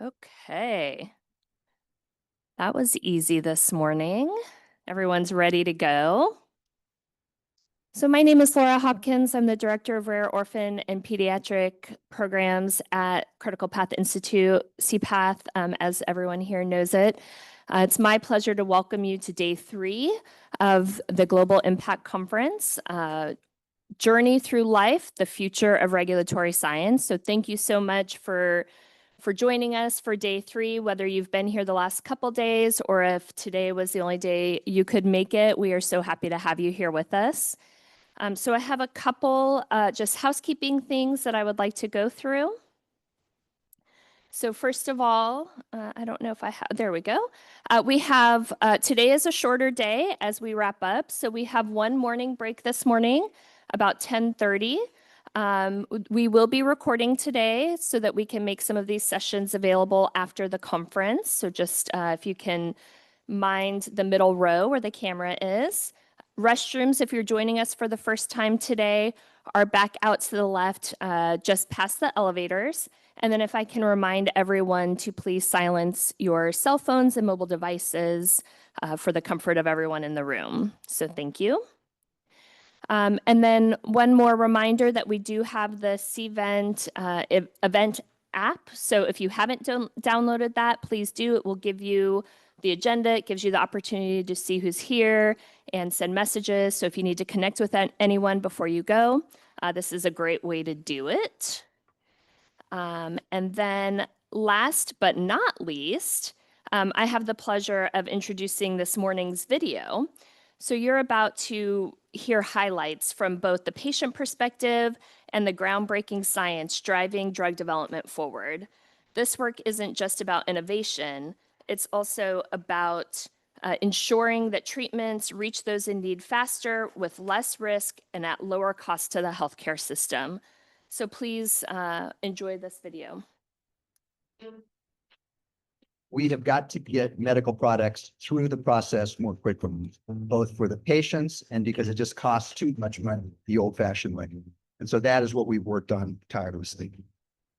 Okay, that was easy this morning. Everyone's ready to go. So my name is Laura Hopkins. I'm the Director of Rare Orphan and Pediatric Programs at Critical Path Institute, CPath, as everyone here knows it. It's my pleasure to welcome you to day 3 of the Global Impact Conference, Journey Through Life, the Future of Regulatory Science. So thank you so much for joining us for day 3, whether you've been here the last couple days or if today was the only day you could make it. We are so happy to have you here with us. So I have a couple just housekeeping things that I would like to go through. So first of all, I don't know if I have, there we go. We have, today is a shorter day as we wrap up. So we have one morning break this morning, about 10:30. We will be recording today so that we can make some of these sessions available after the conference. So just if you can mind the middle row where the camera is. Restrooms, if you're joining us for the first time today, are back out to the left, just past the elevators. And then if I can remind everyone to please silence your cell phones and mobile devices for the comfort of everyone in the room. So thank you. And then one more reminder that we do have the CVent event app. So if you haven't downloaded that, please do. It will give you the agenda. It gives you the opportunity to see who's here and send messages. So if you need to connect with anyone before you go, this is a great way to do it. And then last but not least, I have the pleasure of introducing this morning's video. So you're about to hear highlights from both the patient perspective and the groundbreaking science driving drug development forward. This work isn't just about innovation, it's also about ensuring that treatments reach those in need faster with less risk and at lower cost to the healthcare system. So please enjoy this video. We have got to get medical products through the process more quickly, both for the patients and because it just costs too much money the old-fashioned way. And so that is what we've worked on tirelessly.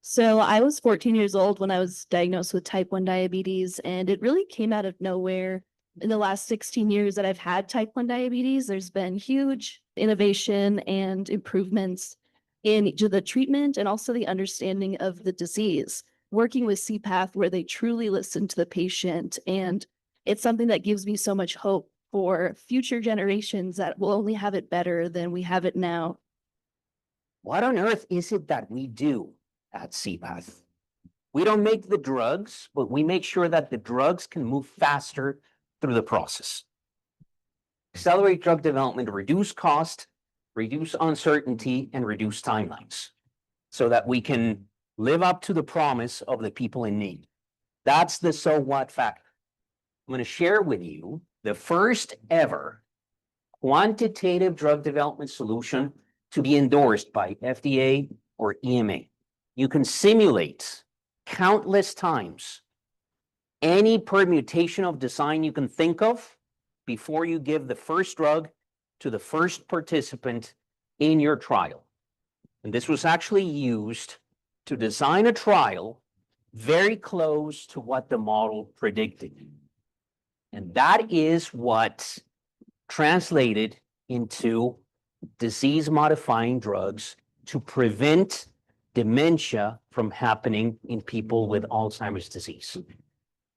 So I was 14 years old when I was diagnosed with type 1 diabetes, and it really came out of nowhere. In the last 16 years that I've had type 1 diabetes, there's been huge innovation and improvements in the treatment and also the understanding of the disease. Working with CPath, where they truly listen to the patient, and it's something that gives me so much hope for future generations that will only have it better than we have it now. What on earth is it that we do at CPath? We don't make the drugs, but we make sure that the drugs can move faster through the process. Accelerate drug development, reduce cost, reduce uncertainty, and reduce timelines so that we can live up to the promise of the people in need. That's the so what factor. I'm going to share with you the first ever quantitative drug development solution to be endorsed by FDA or EMA. You can simulate countless times any permutation of design you can think of before you give the first drug to the first participant in your trial. And this was actually used to design a trial very close to what the model predicted. And that is what translated into disease-modifying drugs to prevent dementia from happening in people with Alzheimer's disease.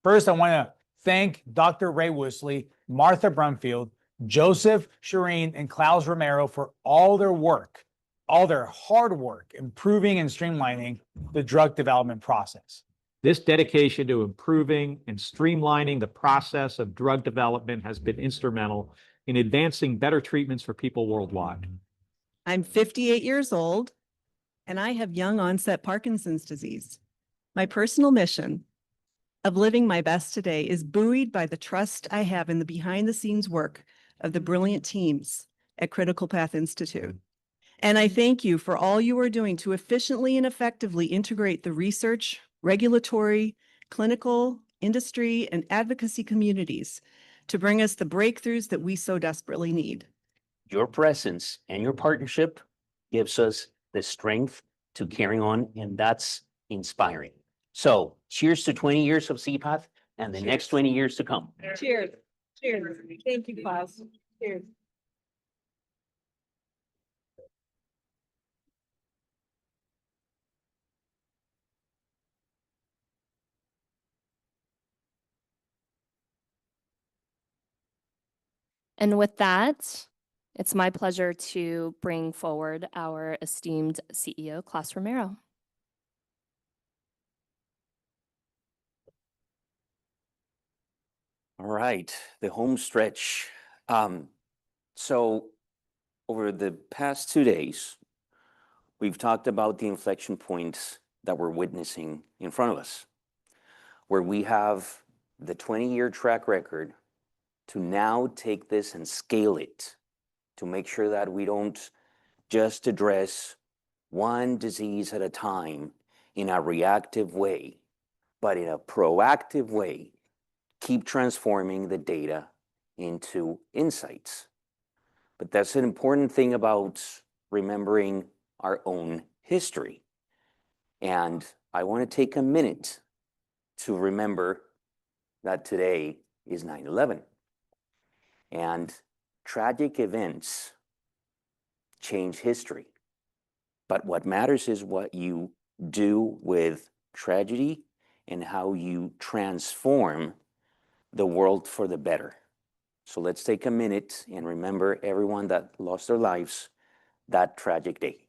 First, I want to thank Dr. Ray Woosley, Martha Brumfield, Joseph Shireen, and Klaus Romero for all their work, all their hard work, improving and streamlining the drug development process. This dedication to improving and streamlining the process of drug development has been instrumental in advancing better treatments for people worldwide. I'm 58 years old, and I have young onset Parkinson's disease. My personal mission of living my best today is buoyed by the trust I have in the behind-the-scenes work of the brilliant teams at Critical Path Institute. And I thank you for all you are doing to efficiently and effectively integrate the research, regulatory, clinical, industry, and advocacy communities to bring us the breakthroughs that we so desperately need. Your presence and your partnership gives us the strength to carry on, and that's inspiring. So cheers to 20 years of CPAP and the next 20 years to come. Cheers. Cheers. Thank you, Klaus. Cheers. And with that, it's my pleasure to bring forward our esteemed CEO, Klaus Romero. All right, the home stretch. So over the past 2 days, we've talked about the inflection points that we're witnessing in front of us, where we have the 20-year track record to now take this and scale it to make sure that we don't just address one disease at a time in a reactive way, but in a proactive way, keep transforming the data into insights. But that's an important thing about remembering our own history. And I want to take a minute to remember that today is 9/11. And tragic events change history. But what matters is what you do with tragedy and how you transform the world for the better. So let's take a minute and remember everyone that lost their lives that tragic day.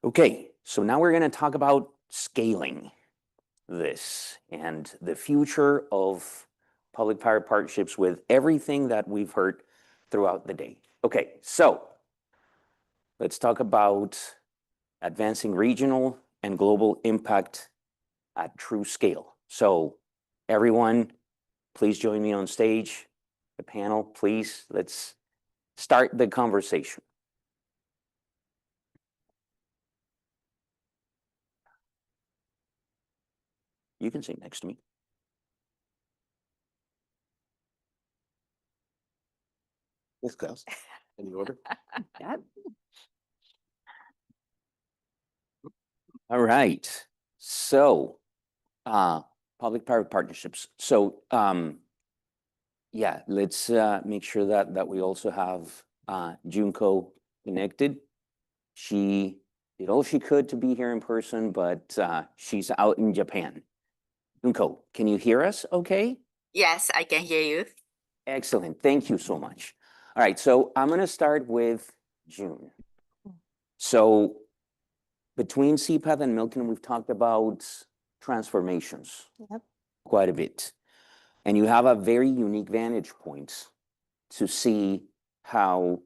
Okay, so now we're going to talk about scaling this and the future of public-private partnerships with everything that we've heard throughout the day. Okay, so let's talk about advancing regional and global impact at true scale. So everyone, please join me on stage. The panel, please, let's start the conversation. You can sit next to me. Yes, Klaus. Any order? All right. So, public-private partnerships. So, yeah, let's make sure that we also have Junko connected. She did all she could to be here in person, but she's out in Japan. Junko, can you hear us okay? Yes, I can hear you. Excellent. Thank you so much. All right, so I'm going to start with June. So between CPAP and Milken, we've talked about transformations quite a bit. And you have a very unique vantage point to see how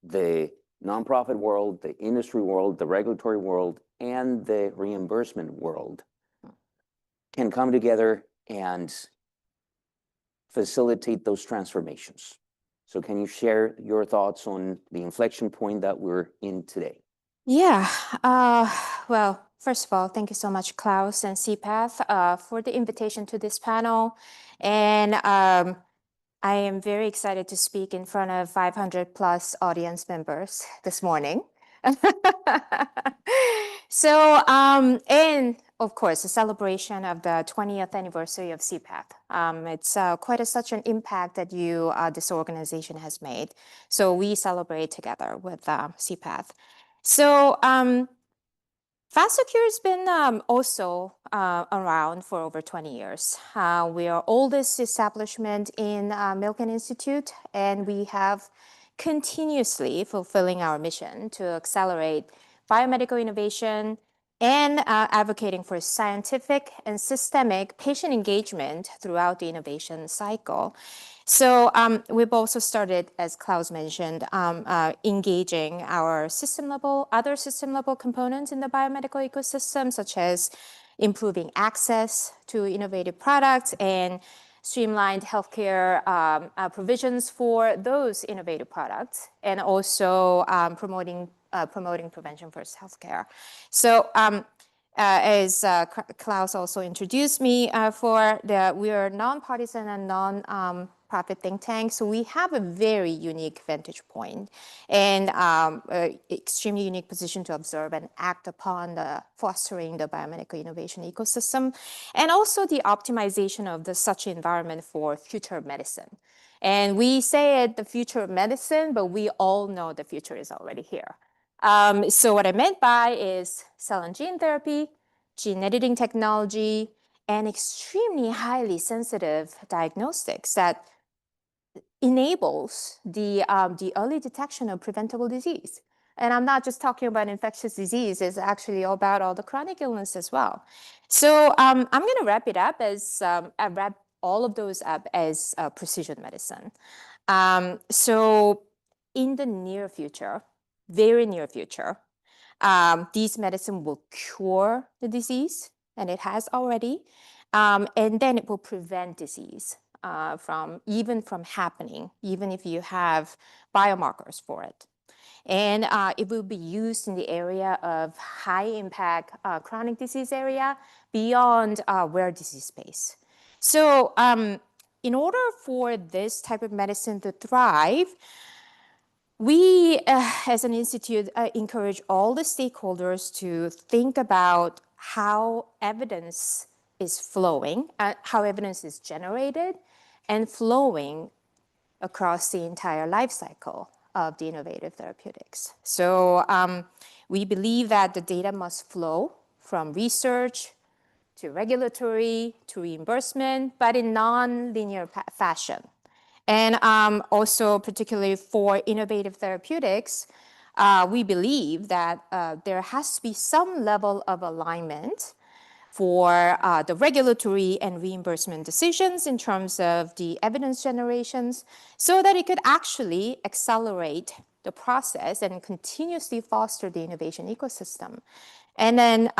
the nonprofit world, the industry world, the regulatory world, and the reimbursement world can come together and facilitate those transformations. So can you share your thoughts on the inflection point that we're in today? Yeah, well, first of all, thank you so much, Klaus and CPAth, for the invitation to this panel. And I am very excited to speak in front of 500 plus audience members this morning. So, and of course, a celebration of the 20th anniversary of CPAP. It's quite such an impact that this organization has made. So we celebrate together with CPAP. So FasterCure has been also around for over 20 years. We are oldest establishment in Milken Institute, and we have continuously fulfilling our mission to accelerate biomedical innovation and advocating for scientific and systemic patient engagement throughout the innovation cycle. So we've also started, as Klaus mentioned, engaging our other system level components in the biomedical ecosystem, such as improving access to innovative products and streamlined healthcare provisions for those innovative products, and also promoting prevention first healthcare. So as Klaus also introduced me we are nonpartisan and non-profit think tank, so we have a very unique vantage point and extremely unique position to observe and act upon fostering the biomedical innovation ecosystem, and also the optimization of such environment for future medicine. And we say it the future of medicine, but we all know the future is already here. So what I meant by is cell and gene therapy, gene editing technology, and extremely highly sensitive diagnostics that enables the early detection of preventable disease. And I'm not just talking about infectious disease, it's actually about all the chronic illness as well. So I'm going to wrap it up as wrap all of those up as precision medicine. So in the near future, very near future, these medicine will cure the disease, and it has already, and then it will prevent disease from happening, even if you have biomarkers for it. And it will be used in the area of high impact chronic disease area beyond rare disease space. So in order for this type of medicine to thrive, we, as an institute, encourage all the stakeholders to think about how evidence is flowing, how evidence is generated and flowing across the entire life cycle of the innovative therapeutics. So we believe that the data must flow from research to regulatory to reimbursement, but in non-linear fashion. And also, particularly for innovative therapeutics, we believe that there has to be some level of alignment for the regulatory and reimbursement decisions in terms of the evidence generations, so that it could actually accelerate the process and continuously foster the innovation ecosystem. And then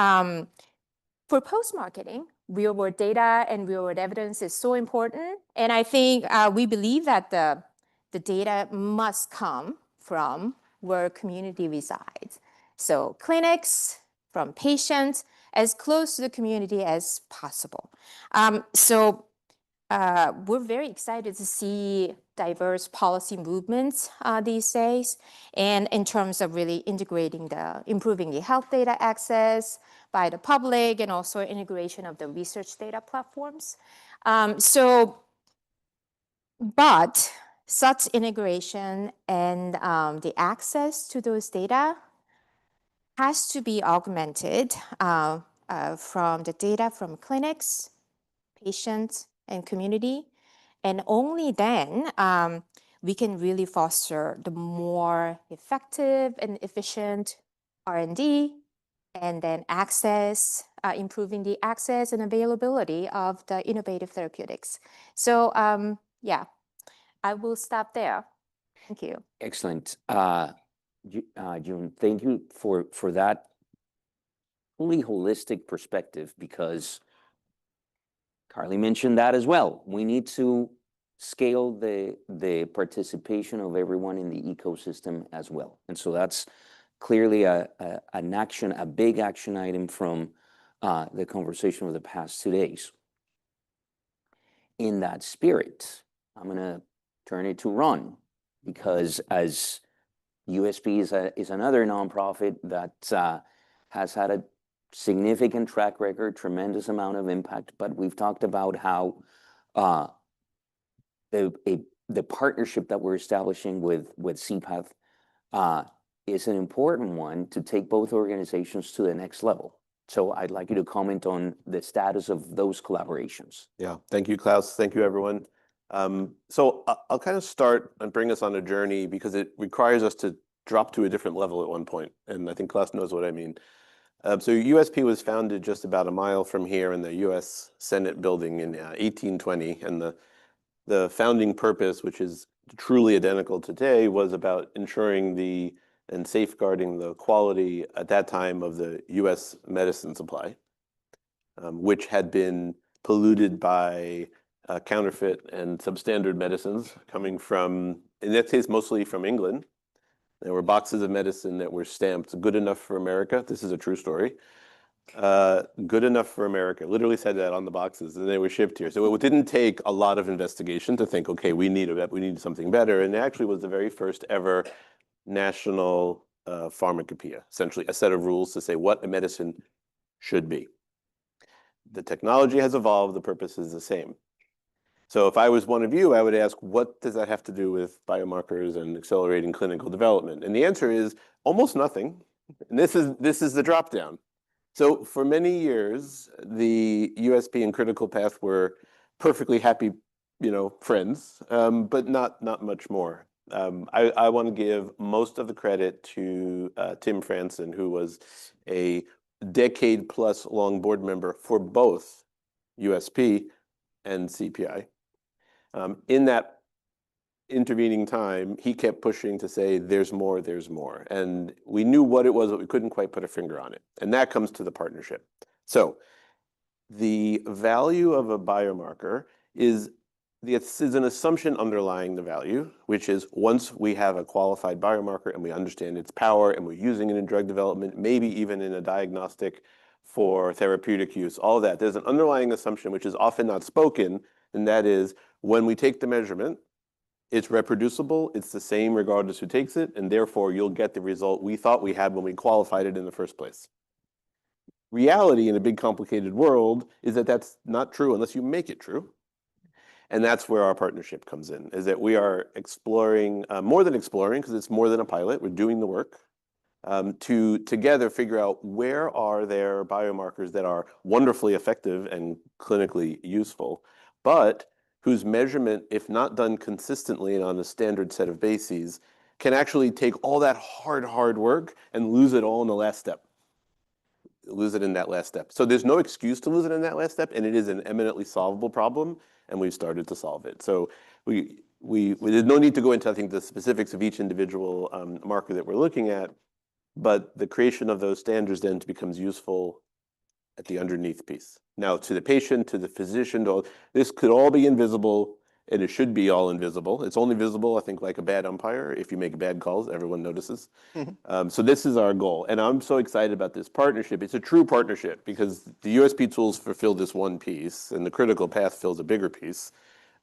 for post-marketing, real-world data and real-world evidence is so important. And I think we believe that the data must come from where community resides. So clinics, from patients, as close to the community as possible. So we're very excited to see diverse policy movements these days, and in terms of really improving the health data access by the public, and also integration of the research data platforms. But such integration and the access to those data has to be augmented from the data from clinics, patients, and community. And only then we can really foster the more effective and efficient R&D, and then access, improving the access and availability of the innovative therapeutics. So yeah, I will stop there. Thank you. Excellent. June, thank you for that fully holistic perspective, because Carly mentioned that as well. We need to scale the participation of everyone in the ecosystem as well. And so that's clearly a big action item from the conversation of the past 2 days. In that spirit, I'm going to turn it to Ron, because as USP is another nonprofit that has had a significant track record, tremendous amount of impact, but we've talked about how the partnership that we're establishing with CPAth is an important one to take both organizations to the next level. So I'd like you to comment on the status of those collaborations. Yeah, thank you, Klaus. Thank you, everyone. So I'll kind of start and bring us on a journey, because it requires us to drop to a different level at one point. And I think Klaus knows what I mean. So USP was founded just about a mile from here in the US Senate building in 1820. And the founding purpose, which is truly identical today, was about ensuring and safeguarding the quality at that time of the US medicine supply, which had been polluted by counterfeit and substandard medicines coming from, in that case, mostly from England. There were boxes of medicine that were stamped good enough for America. This is a true story. good enough for America. Literally said that on the boxes, and they were shipped here. So it didn't take a lot of investigation to think, okay, we need something better. And it actually was the very first ever national pharmacopeia, essentially a set of rules to say what a medicine should be. The technology has evolved, the purpose is the same. So if I was one of you, I would ask, what does that have to do with biomarkers and accelerating clinical development? And the answer is almost nothing. And this is the drop down. So for many years, the USP and critical path were perfectly happy, friends, but not much more. I want to give most of the credit to Tim Franson, who was a decade-plus long board member for both USP and CPI. In that intervening time, he kept pushing to say, there's more, there's more. And we knew what it was, but we couldn't quite put a finger on it. And that comes to the partnership. So the value of a biomarker is an assumption underlying the value, which is once we have a qualified biomarker and we understand its power and we're using it in drug development, maybe even in a diagnostic for therapeutic use, all of that, there's an underlying assumption which is often not spoken, and that is when we take the measurement, it's reproducible, it's the same regardless who takes it, and therefore you'll get the result we thought we had when we qualified it in the first place. Reality in a big complicated world is that that's not true unless you make it true. And that's where our partnership comes in, is that we are exploring, more than exploring, because it's more than a pilot, we're doing the work, to together figure out where are there biomarkers that are wonderfully effective and clinically useful, but whose measurement, if not done consistently and on a standard set of bases, can actually take all that hard work and lose it all in the last step. Lose it in that last step. So there's no excuse to lose it in that last step, and it is an eminently solvable problem, and we've started to solve it. So there's no need to go into, I think, the specifics of each individual marker that we're looking at, but the creation of those standards then becomes useful at the underneath piece. Now, to the patient, to the physician, this could all be invisible, and it should be all invisible. It's only visible, I think, like a bad umpire. If you make bad calls, everyone notices. So this is our goal. And I'm so excited about this partnership. It's a true partnership because the USP tools fulfill this one piece, and the critical path fills a bigger piece.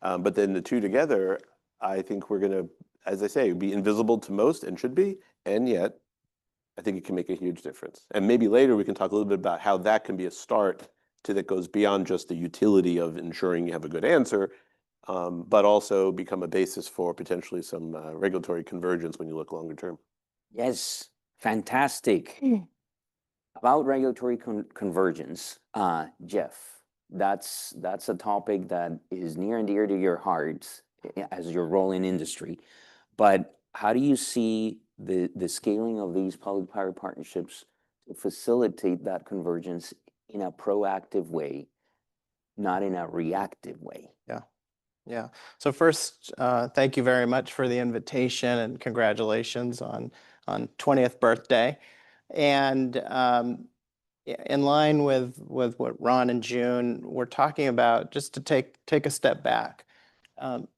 But then the two together, I think we're going to, as I say, be invisible to most and should be, and yet I think it can make a huge difference. And maybe later we can talk a little bit about how that can be a start to that goes beyond just the utility of ensuring you have a good answer, but also become a basis for potentially some regulatory convergence when you look longer term. Yes, fantastic. About regulatory convergence, Jeff, that's a topic that is near and dear to your heart as your role in industry. But how do you see the scaling of these public-private partnerships to facilitate that convergence in a proactive way, not in a reactive way? Yeah. So first, thank you very much for the invitation and congratulations on 20th birthday. And in line with what Ron and June were talking about, just to take a step back,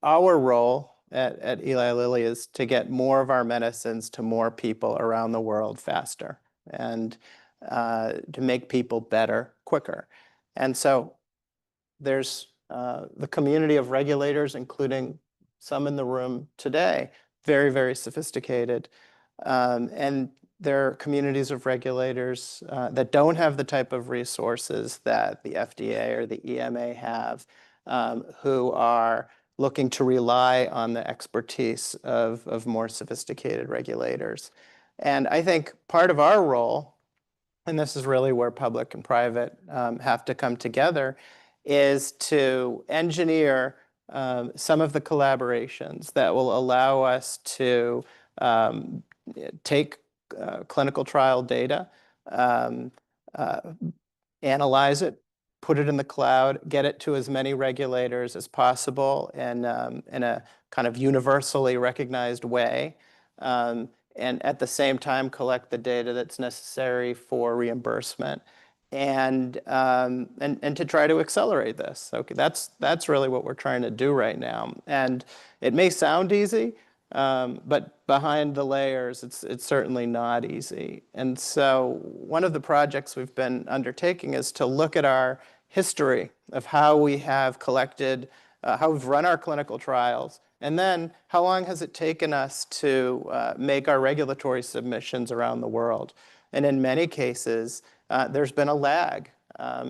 our role at Eli Lilly is to get more of our medicines to more people around the world faster and to make people better quicker. And so there's the community of regulators, including some in the room today, very, very sophisticated. And there are communities of regulators that don't have the type of resources that the FDA or the EMA have, who are looking to rely on the expertise of more sophisticated regulators. And I think part of our role, and this is really where public and private have to come together, is to engineer some of the collaborations that will allow us to take clinical trial data, analyze it, put it in the cloud, get it to as many regulators as possible in a kind of universally recognized way, and at the same time collect the data that's necessary for reimbursement. And to try to accelerate this. Okay, that's really what we're trying to do right now. And it may sound easy, But behind the layers, it's certainly not easy. And so one of the projects we've been undertaking is to look at our history of how we have collected, how we've run our clinical trials, and then how long has it taken us to make our regulatory submissions around the world. And in many cases, there's been a lag. I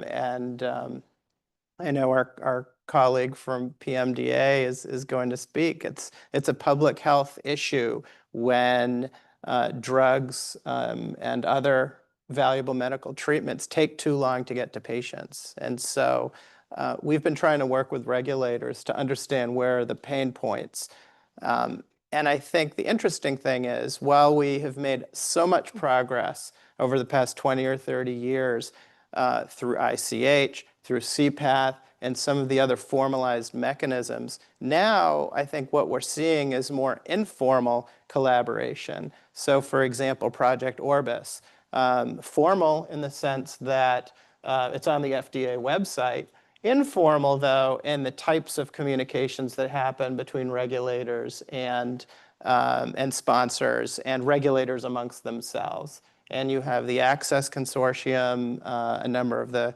know our colleague from PMDA is going to speak. It's a public health issue when drugs and other valuable medical treatments take too long to get to patients. And so we've been trying to work with regulators to understand where are the pain points. And I think the interesting thing is, while we have made so much progress over the past 20 or 30 years through ICH, through CPATH, and some of the other formalized mechanisms, now I think what we're seeing is more informal collaboration. So for example, Project Orbis, formal in the sense that it's on the FDA website, informal though in the types of communications that happen between regulators and sponsors and regulators amongst themselves. And you have the Access Consortium, a number of the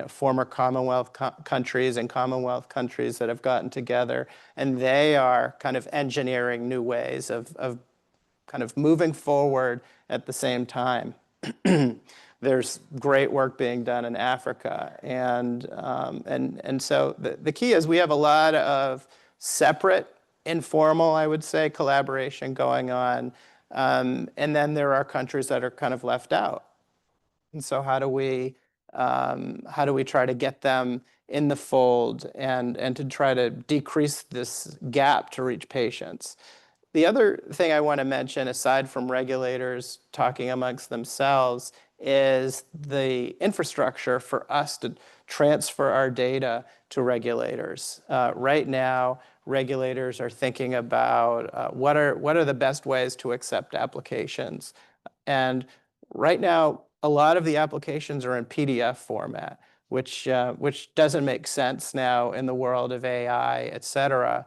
former Commonwealth countries and Commonwealth countries that have gotten together, and they are kind of engineering new ways of kind of moving forward at the same time. There's great work being done in Africa, and so the key is we have a lot of separate, informal, I would say, collaboration going on. And then there are countries that are kind of left out. And so how do we try to get them in the fold and to try to decrease this gap to reach patients? The other thing I want to mention, aside from regulators talking amongst themselves, is the infrastructure for us to transfer our data to regulators. Right now, regulators are thinking about what are the best ways to accept applications. And right now, a lot of the applications are in PDF format, which doesn't make sense now in the world of AI, et cetera.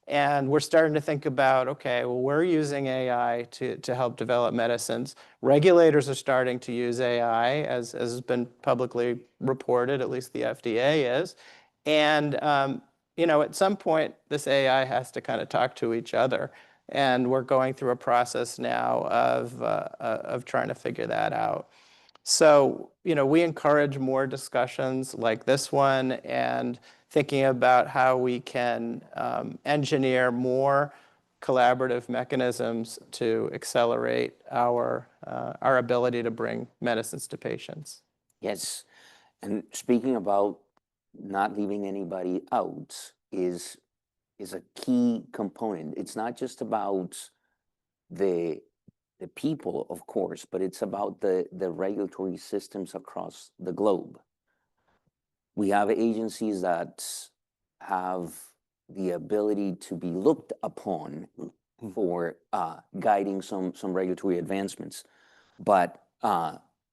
And we're starting to think about, okay, well, we're using AI to help develop medicines. Regulators are starting to use AI, as has been publicly reported, at least the FDA is. And at some point, this AI has to kind of talk to each other. And we're going through a process now of trying to figure that out. So, we encourage more discussions like this one and thinking about how we can engineer more collaborative mechanisms to accelerate our ability to bring medicines to patients. Yes, and speaking about not leaving anybody out is a key component. It's not just about the people, of course, but it's about the regulatory systems across the globe. We have agencies that have the ability to be looked upon for guiding some regulatory advancements. But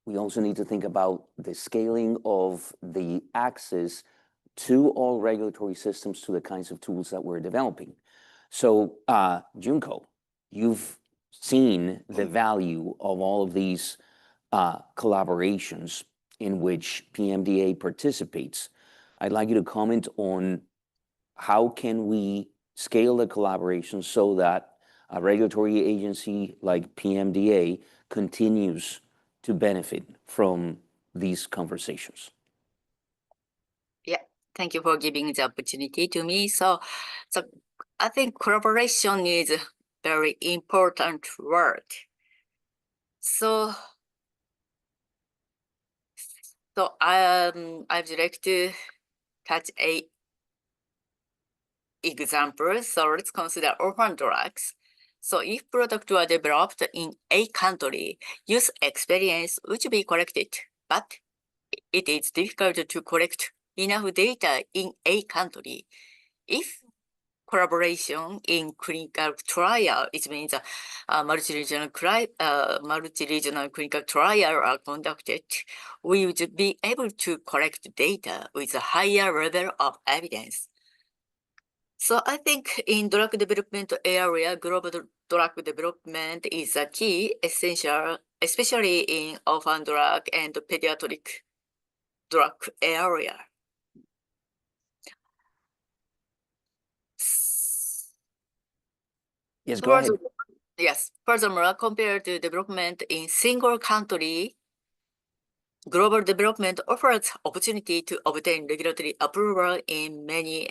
we also need to think about the scaling of the access to all regulatory systems, to the kinds of tools that we're developing. So Junko, you've seen the value of all of these collaborations in which PMDA participates. I'd like you to comment on how can we scale the collaboration so that a regulatory agency like PMDA continues to benefit from these conversations. Yeah, thank you for giving the opportunity to me. So I think collaboration is a very important word. So I'd like to touch a example. So let's consider orphan drugs. So if products were developed in a country, user experience would be collected, but it is difficult to collect enough data in a country. If collaboration in clinical trial, it means multi-regional clinical trial are conducted, we would be able to collect data with a higher level of evidence. So I think in drug development area, global drug development is a key, essential, especially in orphan drug and pediatric drug area. Yes, go ahead. Yes, furthermore, compared to development in single country, global development offers opportunity to obtain regulatory approval in many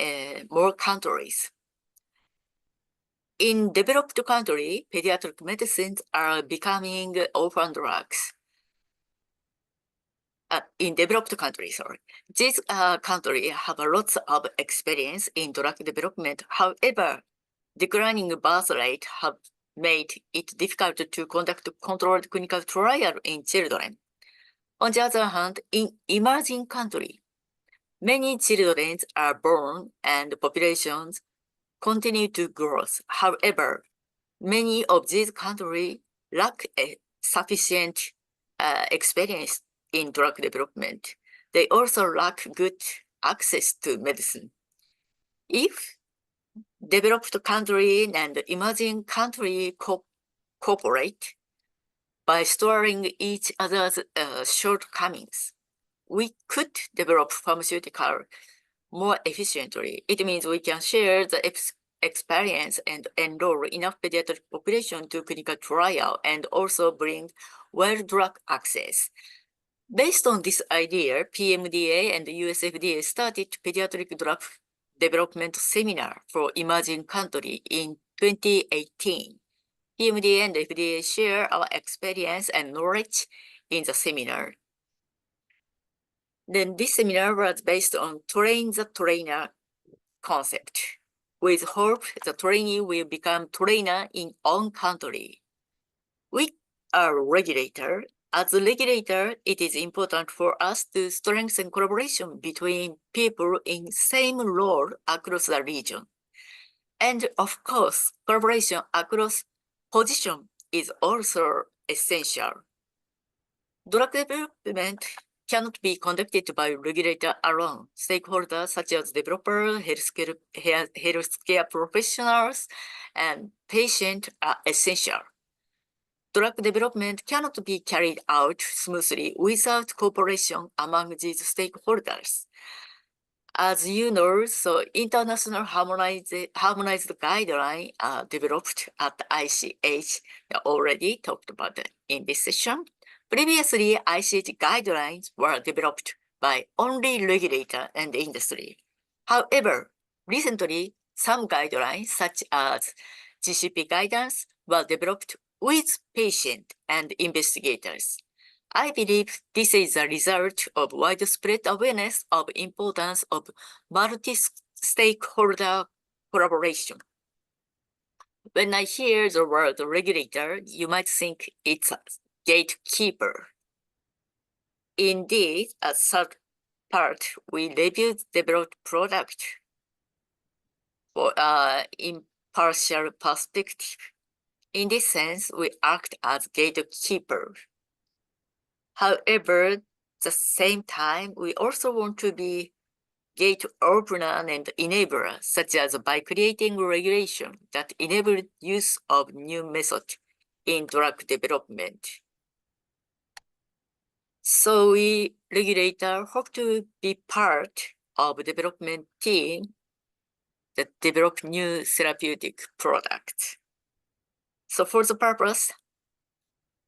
more countries. In developed country, pediatric medicines are becoming orphan drugs. In developed countries, sorry. These countries have lots of experience in drug development. However, declining birth rate have made it difficult to conduct controlled clinical trial in children. On the other hand, in emerging countries, many children are born and populations continue to grow. However, many of these countries lack a sufficient experience in drug development. They also lack good access to medicine. If developed country and emerging country cooperate by storing each other's shortcomings, we could develop pharmaceutical more efficiently. It means we can share the experience and enroll enough pediatric population to clinical trial and also bring well drug access. Based on this idea, PMDA and the US FDA started pediatric drug development seminar for emerging countries in 2018. PMDA and FDA share our experience and knowledge in the seminar. Then this seminar was based on train the trainer concept, with hope the trainee will become trainer in own country. We are regulator. As a regulator, it is important for us to strengthen collaboration between people in same role across the region. And of course, collaboration across position is also essential. Drug development cannot be conducted by regulator alone. Stakeholders such as developers, healthcare professionals, and patients are essential. Drug development cannot be carried out smoothly without cooperation among these stakeholders. As you know, so international harmonized guidelines are developed at ICH, already talked about in this session. Previously, ICH guidelines were developed by only regulator and industry. However, recently, some guidelines, such as GCP guidance, were developed with patients and investigators. I believe this is a result of widespread awareness of importance of multi-stakeholder collaboration. When I hear the word regulator, you might think it's a gatekeeper. Indeed, a third part, we reviewed developed product for impartial perspective. In this sense, we act as gatekeeper. However, at the same time, we also want to be gate opener and enabler, such as by creating regulation that enable use of new methods in drug development. So we, regulator, hope to be part of development team that develop new therapeutic products. So for the purpose,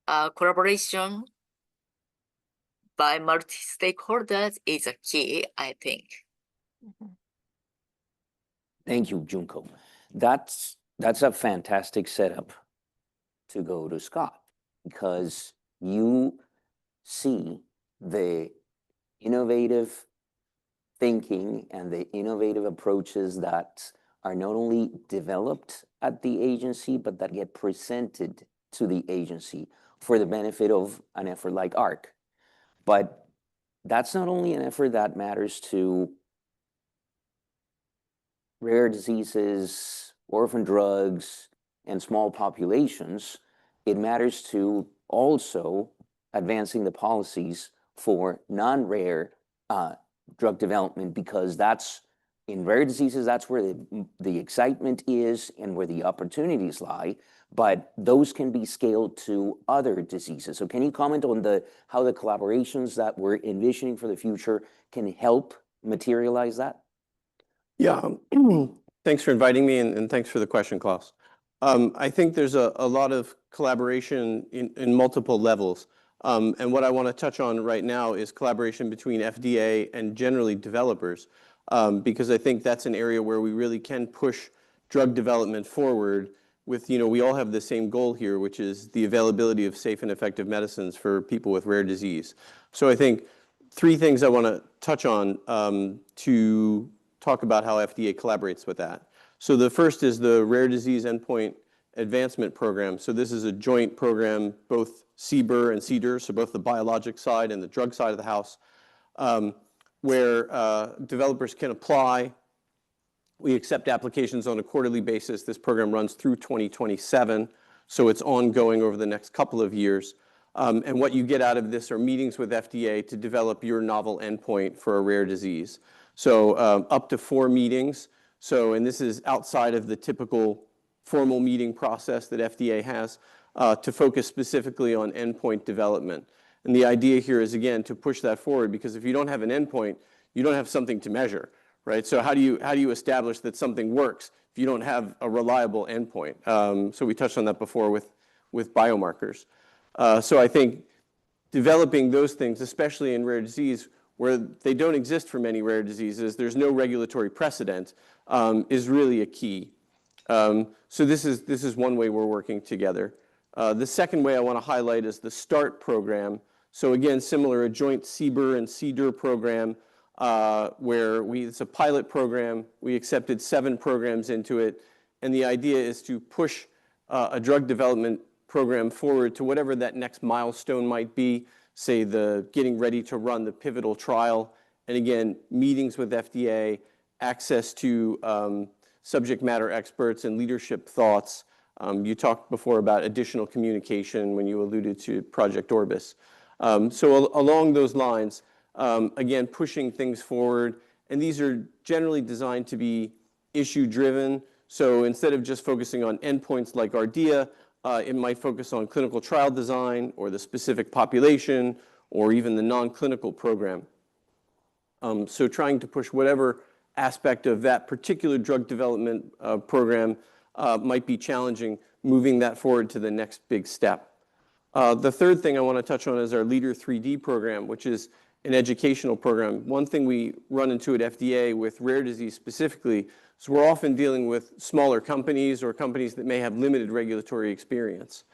collaboration by multi-stakeholders is a key, I think. Thank you, Junko. That's a fantastic setup to go to Scott, because you see the innovative thinking and the innovative approaches that are not only developed at the agency, but that get presented to the agency for the benefit of an effort like ARC. But that's not only an effort that matters to rare diseases, orphan drugs, and small populations. It matters to also advancing the policies for non-rare drug development, because that's in rare diseases, that's where the excitement is and where the opportunities lie, but those can be scaled to other diseases. So can you comment on how the collaborations that we're envisioning for the future can help materialize that? Yeah, thanks for inviting me and thanks for the question, Klaus. I think there's a lot of collaboration in multiple levels. And what I want to touch on right now is collaboration between FDA and generally developers, because I think that's an area where we really can push drug development forward with, we all have the same goal here, which is the availability of safe and effective medicines for people with rare disease. So I think three things I want to touch on to talk about how FDA collaborates with that. So the first is the Rare Disease Endpoint Advancement Program. So this is a joint program, both CBER and CDER, so both the biologic side and the drug side of the house, where developers can apply. We accept applications on a quarterly basis. This program runs through 2027, so it's ongoing over the next couple of years. And what you get out of this are meetings with FDA to develop your novel endpoint for a rare disease. So up to 4 meetings. So, and this is outside of the typical formal meeting process that FDA has to focus specifically on endpoint development. And the idea here is, again, to push that forward, because if you don't have an endpoint, you don't have something to measure, right? So how do you establish that something works if you don't have a reliable endpoint? So we touched on that before with biomarkers. So I think developing those things, especially in rare disease, where they don't exist for many rare diseases, there's no regulatory precedent, is really a key. So this is one way we're working together. The second way I want to highlight is the START program. So again, similar, a joint CBER and CDER program where it's a pilot program. We accepted 7 programs into it. And the idea is to push a drug development program forward to whatever that next milestone might be, say the getting ready to run the pivotal trial. And again, meetings with FDA, access to subject matter experts and leadership thoughts. You talked before about additional communication when you alluded to Project Orbis. So along those lines, again, pushing things forward. And these are generally designed to be issue-driven. So instead of just focusing on endpoints like ARDEA, it might focus on clinical trial design or the specific population or even the non-clinical program. So trying to push whatever aspect of that particular drug development program might be challenging, moving that forward to the next big step. The third thing I want to touch on is our Leader 3D program, which is an educational program. One thing we run into at FDA with rare disease specifically is we're often dealing with smaller companies or companies that may have limited regulatory experience.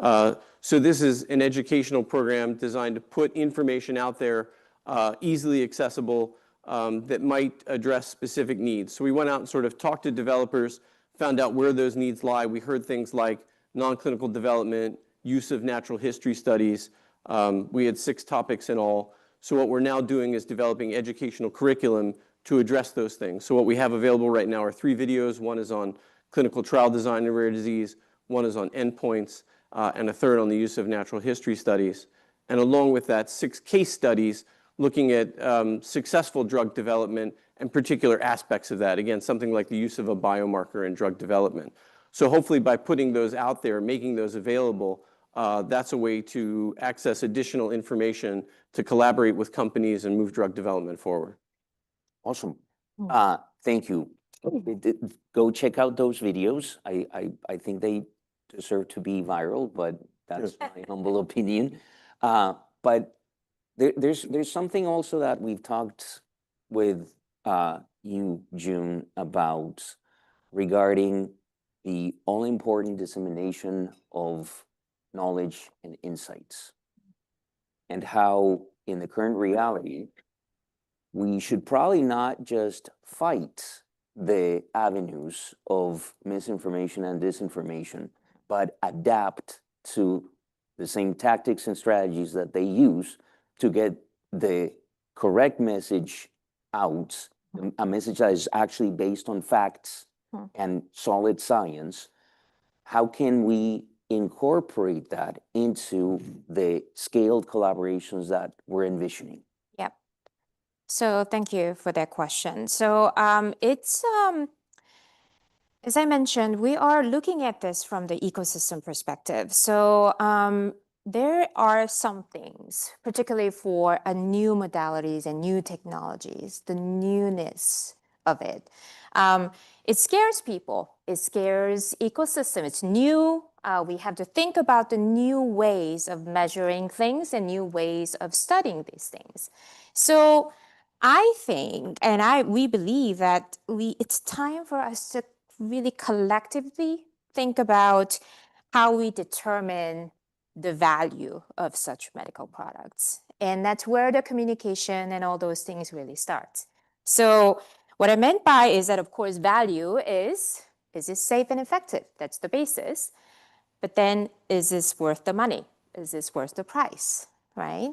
So this is an educational program designed to put information out there, easily accessible, that might address specific needs. So we went out and sort of talked to developers, found out where those needs lie. We heard things like non-clinical development, use of natural history studies. We had 6 topics in all. So what we're now doing is developing educational curriculum to address those things. So what we have available right now are 3 videos. One is on clinical trial design in rare disease, one is on endpoints, and a third on the use of natural history studies. And along with that, 6 case studies looking at successful drug development and particular aspects of that. Again, something like the use of a biomarker in drug development. So hopefully by putting those out there, making those available, that's a way to access additional information to collaborate with companies and move drug development forward. Awesome. Thank you. Go check out those videos. I think they deserve to be viral, but that's my humble opinion. But there's something also that we've talked with you, June, about regarding the all-important dissemination of knowledge and insights, and how in the current reality, we should probably not just fight the avenues of misinformation and disinformation, but adapt to the same tactics and strategies that they use to get the correct message out, a message that is actually based on facts and solid science. How can we incorporate that into the scaled collaborations that we're envisioning? So thank you for that question. So it's as I mentioned, we are looking at this from the ecosystem perspective. So there are some things, particularly for new modalities and new technologies, the newness of it. It scares people. It scares ecosystem. It's new. We have to think about the new ways of measuring things and new ways of studying these things. So I think, and we believe that it's time for us to really collectively think about how we determine the value of such medical products. And that's where the communication and all those things really start. So what I meant by is that, of course, value is it safe and effective? That's the basis. But then, is this worth the money? Is this worth the price, right?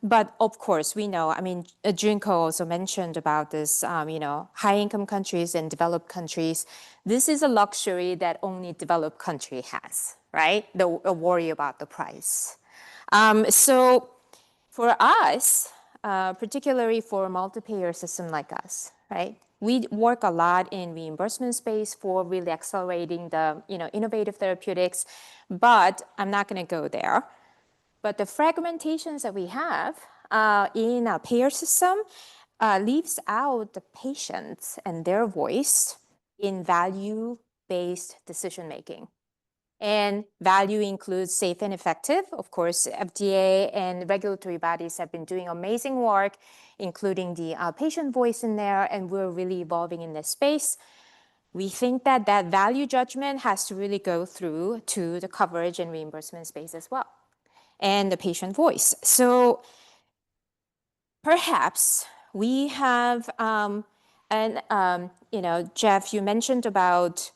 But of course, we know, I mean, Junko also mentioned about this, high-income countries and developed countries. This is a luxury that only developed country has, right? The worry about the price. So for us, particularly for a multi-payer system like us, right? We work a lot in reimbursement space for really accelerating the innovative therapeutics, but I'm not going to go there. But the fragmentations that we have in our payer system leaves out the patients and their voice in value-based decision-making. And value includes safe and effective. Of course, FDA and regulatory bodies have been doing amazing work, including the patient voice in there, and we're really evolving in this space. We think that that value judgment has to really go through to the coverage and reimbursement space as well, and the patient voice. So perhaps we have, Jeff, you mentioned about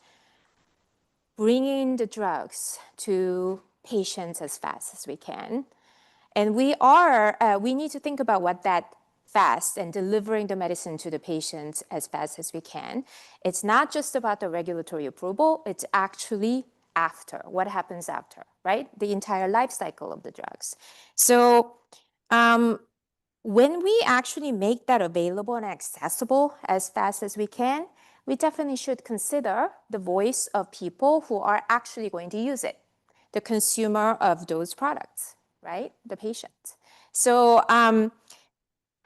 bringing the drugs to patients as fast as we can. And we need to think about what that fast and delivering the medicine to the patients as fast as we can. It's not just about the regulatory approval, it's actually after, what happens after, right? The entire life cycle of the drugs. So when we actually make that available and accessible as fast as we can, we definitely should consider the voice of people who are actually going to use it, the consumer of those products, right? The patient. So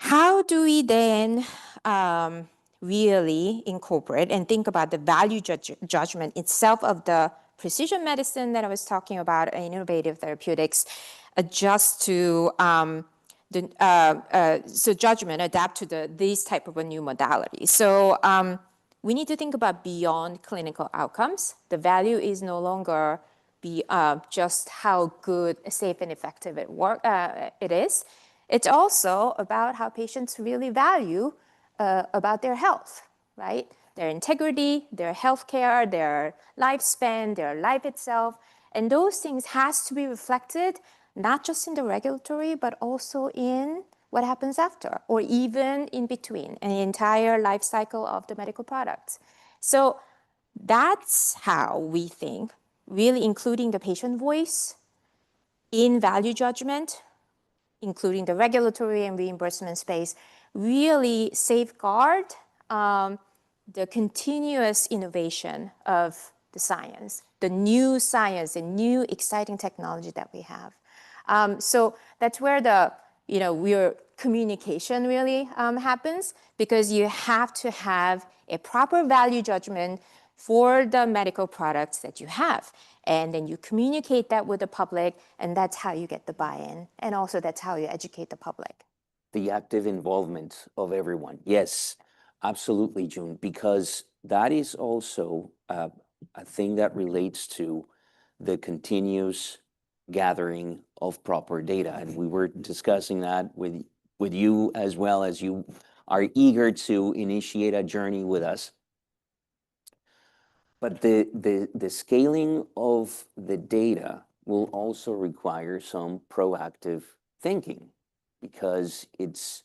how do we then really incorporate and think about the value judgment itself of the precision medicine that I was talking about and innovative therapeutics adjust to so judgment adapt to these type of a new modality. So we need to think about beyond clinical outcomes. The value is no longer just how good, safe, and effective it is. It's also about how patients really value about their health, right? Their integrity, their healthcare, their lifespan, their life itself. And those things has to be reflected not just in the regulatory, but also in what happens after, or even in between, an entire life cycle of the medical products. So that's how we think, really including the patient voice in value judgment, including the regulatory and reimbursement space, really safeguard the continuous innovation of the science, the new science and new exciting technology that we have. So that's where your communication really happens, because you have to have a proper value judgment for the medical products that you have. And then you communicate that with the public, and that's how you get the buy-in. And also that's how you educate the public. The active involvement of everyone. Yes, absolutely, June, because that is also a thing that relates to the continuous gathering of proper data. And we were discussing that with you, as well as you are eager to initiate a journey with us. But the scaling of the data will also require some proactive thinking, because it's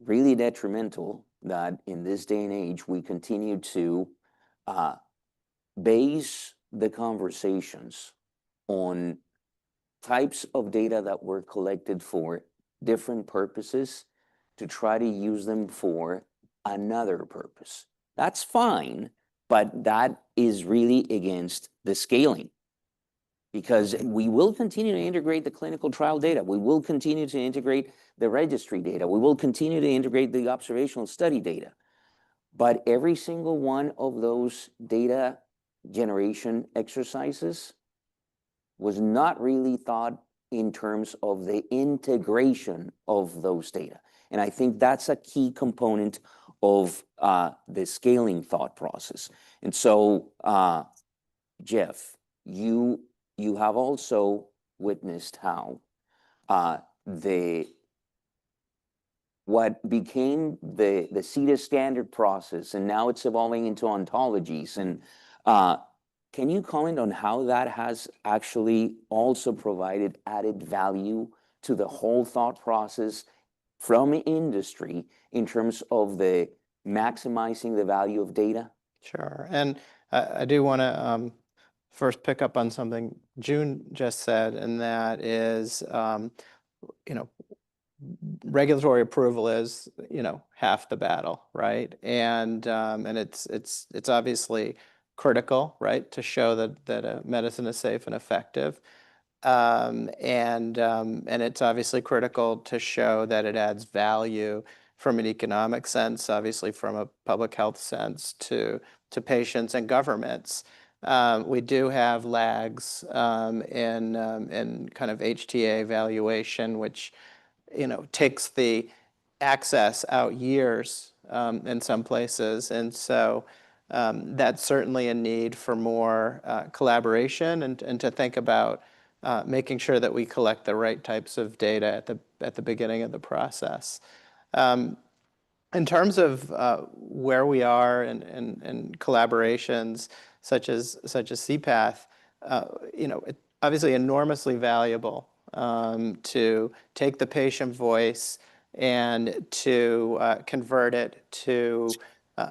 really detrimental that in this day and age we continue to base the conversations on types of data that were collected for different purposes to try to use them for another purpose. That's fine, but that is really against the scaling. Because we will continue to integrate the clinical trial data. We will continue to integrate the registry data. We will continue to integrate the observational study data. But every single one of those data generation exercises was not really thought in terms of the integration of those data. And I think that's a key component of the scaling thought process. And so, Jeff, you have also witnessed how what became the CETA standard process, and now it's evolving into ontologies. And can you comment on how that has actually also provided added value to the whole thought process from industry in terms of the maximizing the value of data? Sure. And I do want to first pick up on something June just said, and that is, regulatory approval is, half the battle, right? And it's obviously critical, right, to show that a medicine is safe and effective. And it's obviously critical to show that it adds value from an economic sense, obviously from a public health sense to patients and governments. We do have lags in kind of HTA evaluation, which takes the access out years in some places, and so that's certainly a need for more collaboration and to think about making sure that we collect the right types of data at the beginning of the process. In terms of where we are in collaborations such as CPATH, obviously enormously valuable to take the patient voice and to convert it to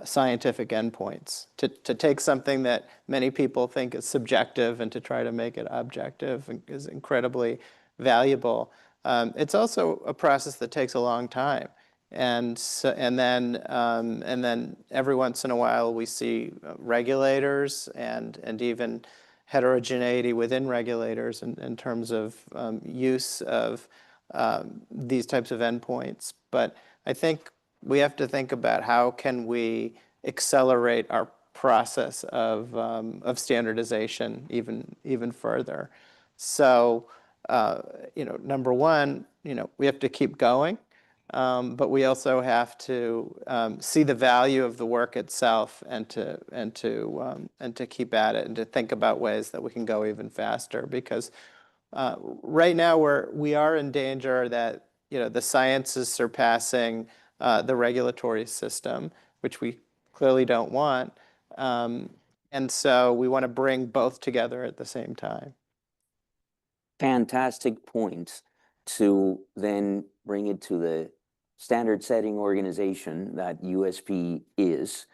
scientific endpoints, to take something that many people think is subjective and to try to make it objective is incredibly valuable. It's also a process that takes a long time. And then every once in a while we see regulators and even heterogeneity within regulators in terms of use of these types of endpoints. But I think we have to think about how can we accelerate our process of standardization even further. So number one, we have to keep going. But we also have to see the value of the work itself and to keep at it and to think about ways that we can go even faster. Because right now we are in danger that the science is surpassing the regulatory system, which we clearly don't want. And so we want to bring both together at the same time. Fantastic points to then bring it to the standard setting organization that USP is,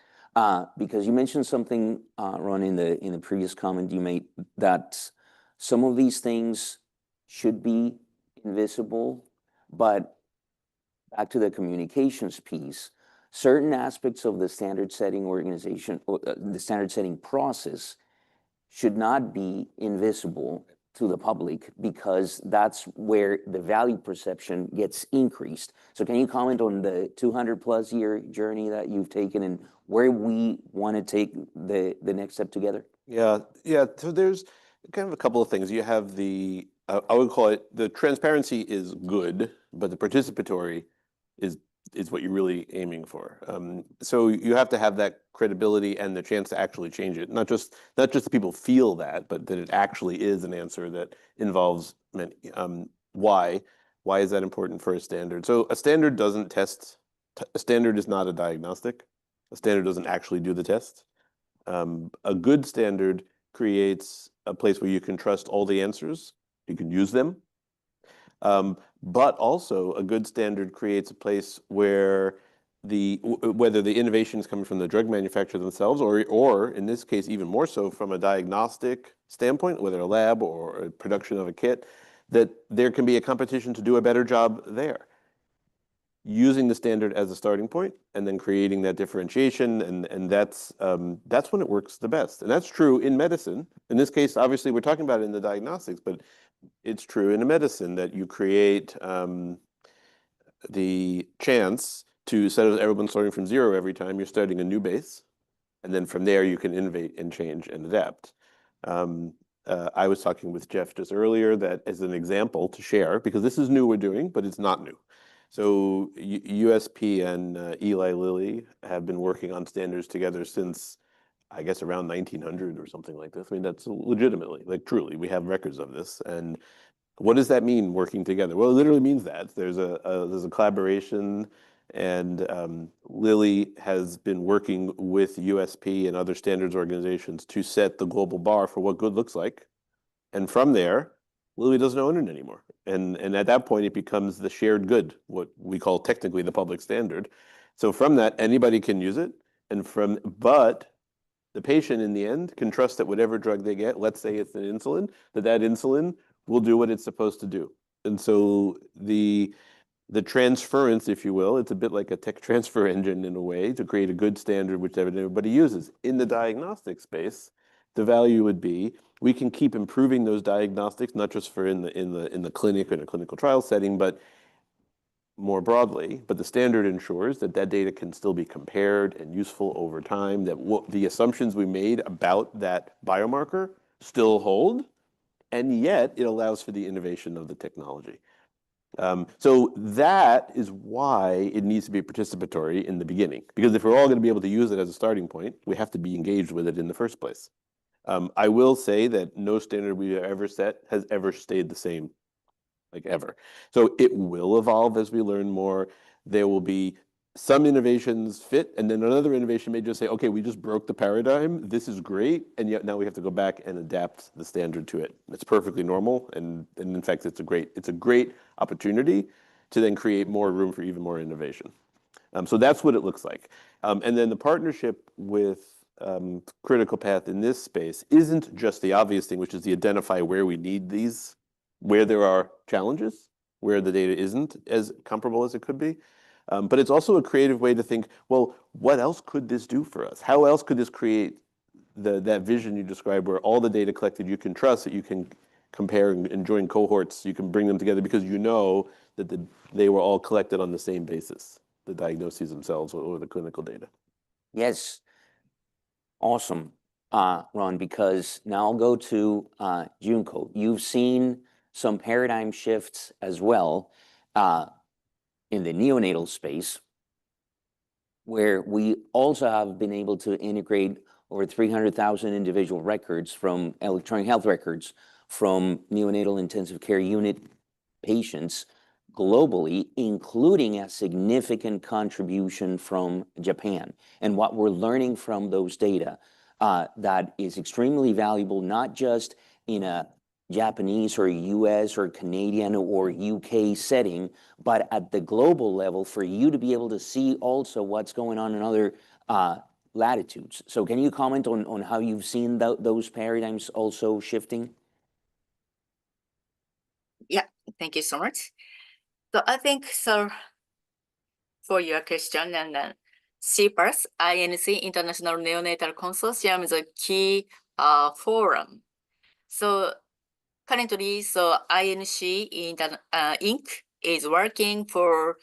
because you mentioned something, Ron, in the previous comment you made, that some of these things should be invisible, but back to the communications piece, certain aspects of the standard setting organization, or the standard setting process, should not be invisible to the public, because that's where the value perception gets increased. So can you comment on the 200+ year journey that you've taken and where we want to take the next step together? Yeah. So there's kind of a couple of things. You have the, I would call it, the transparency is good, but the participatory is what you're really aiming for. So you have to have that credibility and the chance to actually change it. Not just that people feel that, but that it actually is an answer that involves why. Why is that important for a standard? So a standard doesn't test. A standard is not a diagnostic. A standard doesn't actually do the test. A good standard creates a place where you can trust all the answers. You can use them. But also a good standard creates a place where whether the innovation is coming from the drug manufacturer themselves, or in this case even more so from a diagnostic standpoint, whether a lab or a production of a kit, that there can be a competition to do a better job there. using the standard as a starting point and then creating that differentiation. And that's when it works the best. And that's true in medicine. In this case, obviously, we're talking about it in the diagnostics, but it's true in a medicine that you create the chance to, instead of everyone starting from zero every time, you're starting a new base. And then from there, you can innovate and change and adapt. I was talking with Jeff just earlier that as an example to share, because this is new we're doing, but it's not new. So USP and Eli Lilly have been working on standards together since, I guess, around 1900 or something like this. I mean, that's legitimately, like truly, we have records of this. And what does that mean, working together? Well, it literally means that there's a collaboration, and Lilly has been working with USP and other standards organizations to set the global bar for what good looks like. And from there, Lilly doesn't own it anymore. And at that point, it becomes the shared good, what we call technically the public standard. So from that, anybody can use it. But the patient in the end can trust that whatever drug they get, let's say it's an insulin, that insulin will do what it's supposed to do. And so the transference, if you will, it's a bit like a tech transfer engine in a way to create a good standard which everybody uses. In the diagnostic space, the value would be we can keep improving those diagnostics, not just for in the clinic or in a clinical trial setting, but more broadly. But the standard ensures that data can still be compared and useful over time, that the assumptions we made about that biomarker still hold, and yet it allows for the innovation of the technology. So that is why it needs to be participatory in the beginning, because if we're all going to be able to use it as a starting point, we have to be engaged with it in the first place. I will say that no standard we have ever set has ever stayed the same, like ever. So it will evolve as we learn more. There will be some innovations fit, and then another innovation may just say, okay, we just broke the paradigm. This is great, and yet now we have to go back and adapt the standard to it. It's perfectly normal, and in fact, it's a great opportunity to then create more room for even more innovation. So that's what it looks like. And then the partnership with Critical Path in this space isn't just the obvious thing, which is to identify where we need these, where there are challenges, where the data isn't as comparable as it could be. But it's also a creative way to think, well, what else could this do for us? How else could this create that vision you described where all the data collected you can trust, that you can compare and join cohorts, you can bring them together because you know that they were all collected on the same basis, the diagnoses themselves or the clinical data. Yes. Awesome, Ron, because now I'll go to Junko. You've seen some paradigm shifts as well in the neonatal space, where we also have been able to integrate over 300,000 individual records from electronic health records from neonatal intensive care unit patients globally, including a significant contribution from Japan. And what we're learning from those data that is extremely valuable, not just in a Japanese or US or Canadian or UK setting, but at the global level for you to be able to see also what's going on in other latitudes. So can you comment on how you've seen those paradigms also shifting? Yeah, thank you so much. So I think so for your question, and then CPAS, INC, International Neonatal Consortium, is a key forum. So currently, so INC Inc. is working for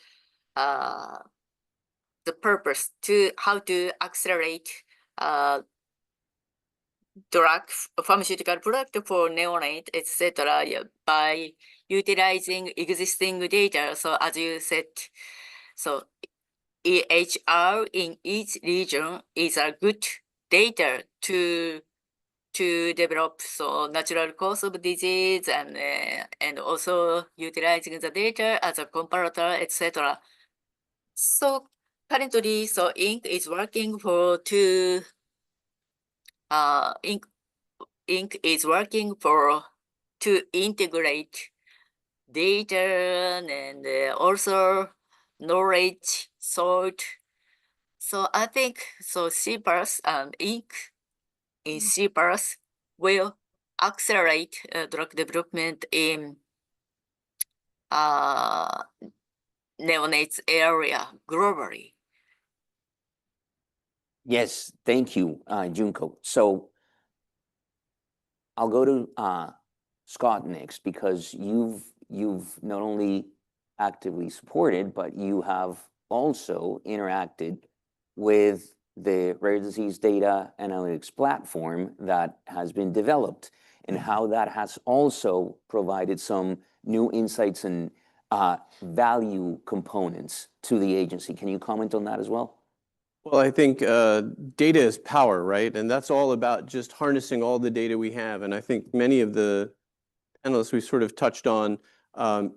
the purpose to how to accelerate pharmaceutical product for neonate, etc., by utilizing existing data. So as you said, so EHR in each region is a good data to develop so natural cause of disease and also utilizing the data as a comparator, etc. So currently, so Inc. is working for Inc. is working for to integrate data and also knowledge sort. So I think so CPAS and Inc. in CPAS will accelerate drug development in neonates area globally? Yes, thank you, Junko. So I'll go to Scott next because you've not only actively supported, but you have also interacted with the rare disease data analytics platform that has been developed and how that has also provided some new insights and value components to the agency. Can you comment on that as well? Well, I think data is power, right? And that's all about just harnessing all the data we have. And I think many of the panelists we sort of touched on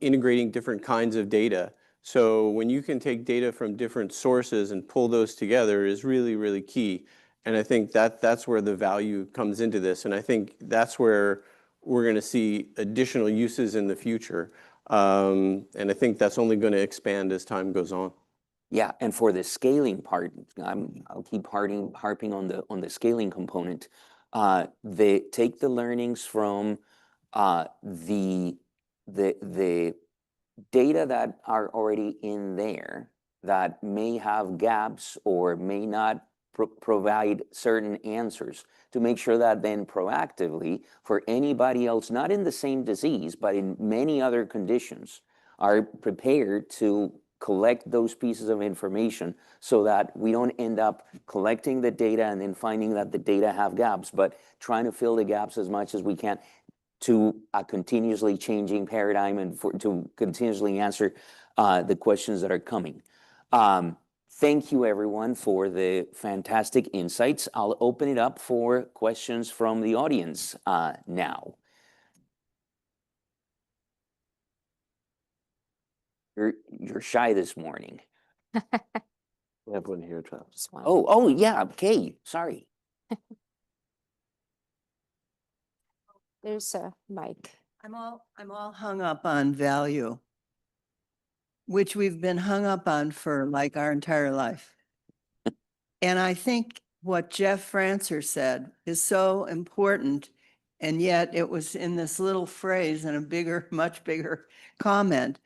integrating different kinds of data. So when you can take data from different sources and pull those together is really, really key. And I think that's where the value comes into this. And I think that's where we're going to see additional uses in the future. And I think that's only going to expand as time goes on. Yeah, and for the scaling part, I'll keep harping on the scaling component. They take the learnings from the data that are already in there that may have gaps or may not provide certain answers to make sure that then proactively for anybody else, not in the same disease, but in many other conditions, are prepared to collect those pieces of information so that we don't end up collecting the data and then finding that the data have gaps, but trying to fill the gaps as much as we can to a continuously changing paradigm and to continuously answer the questions that are coming. Thank you, everyone, for the fantastic insights. I'll open it up for questions from the audience now. You're shy this morning. We have one here, Travis. Oh, yeah, okay, sorry. There's a mic. I'm all hung up on value, which we've been hung up on for like our entire life. And I think what Jeff Francer said is so important. And yet it was in this little phrase and a bigger, much bigger comment,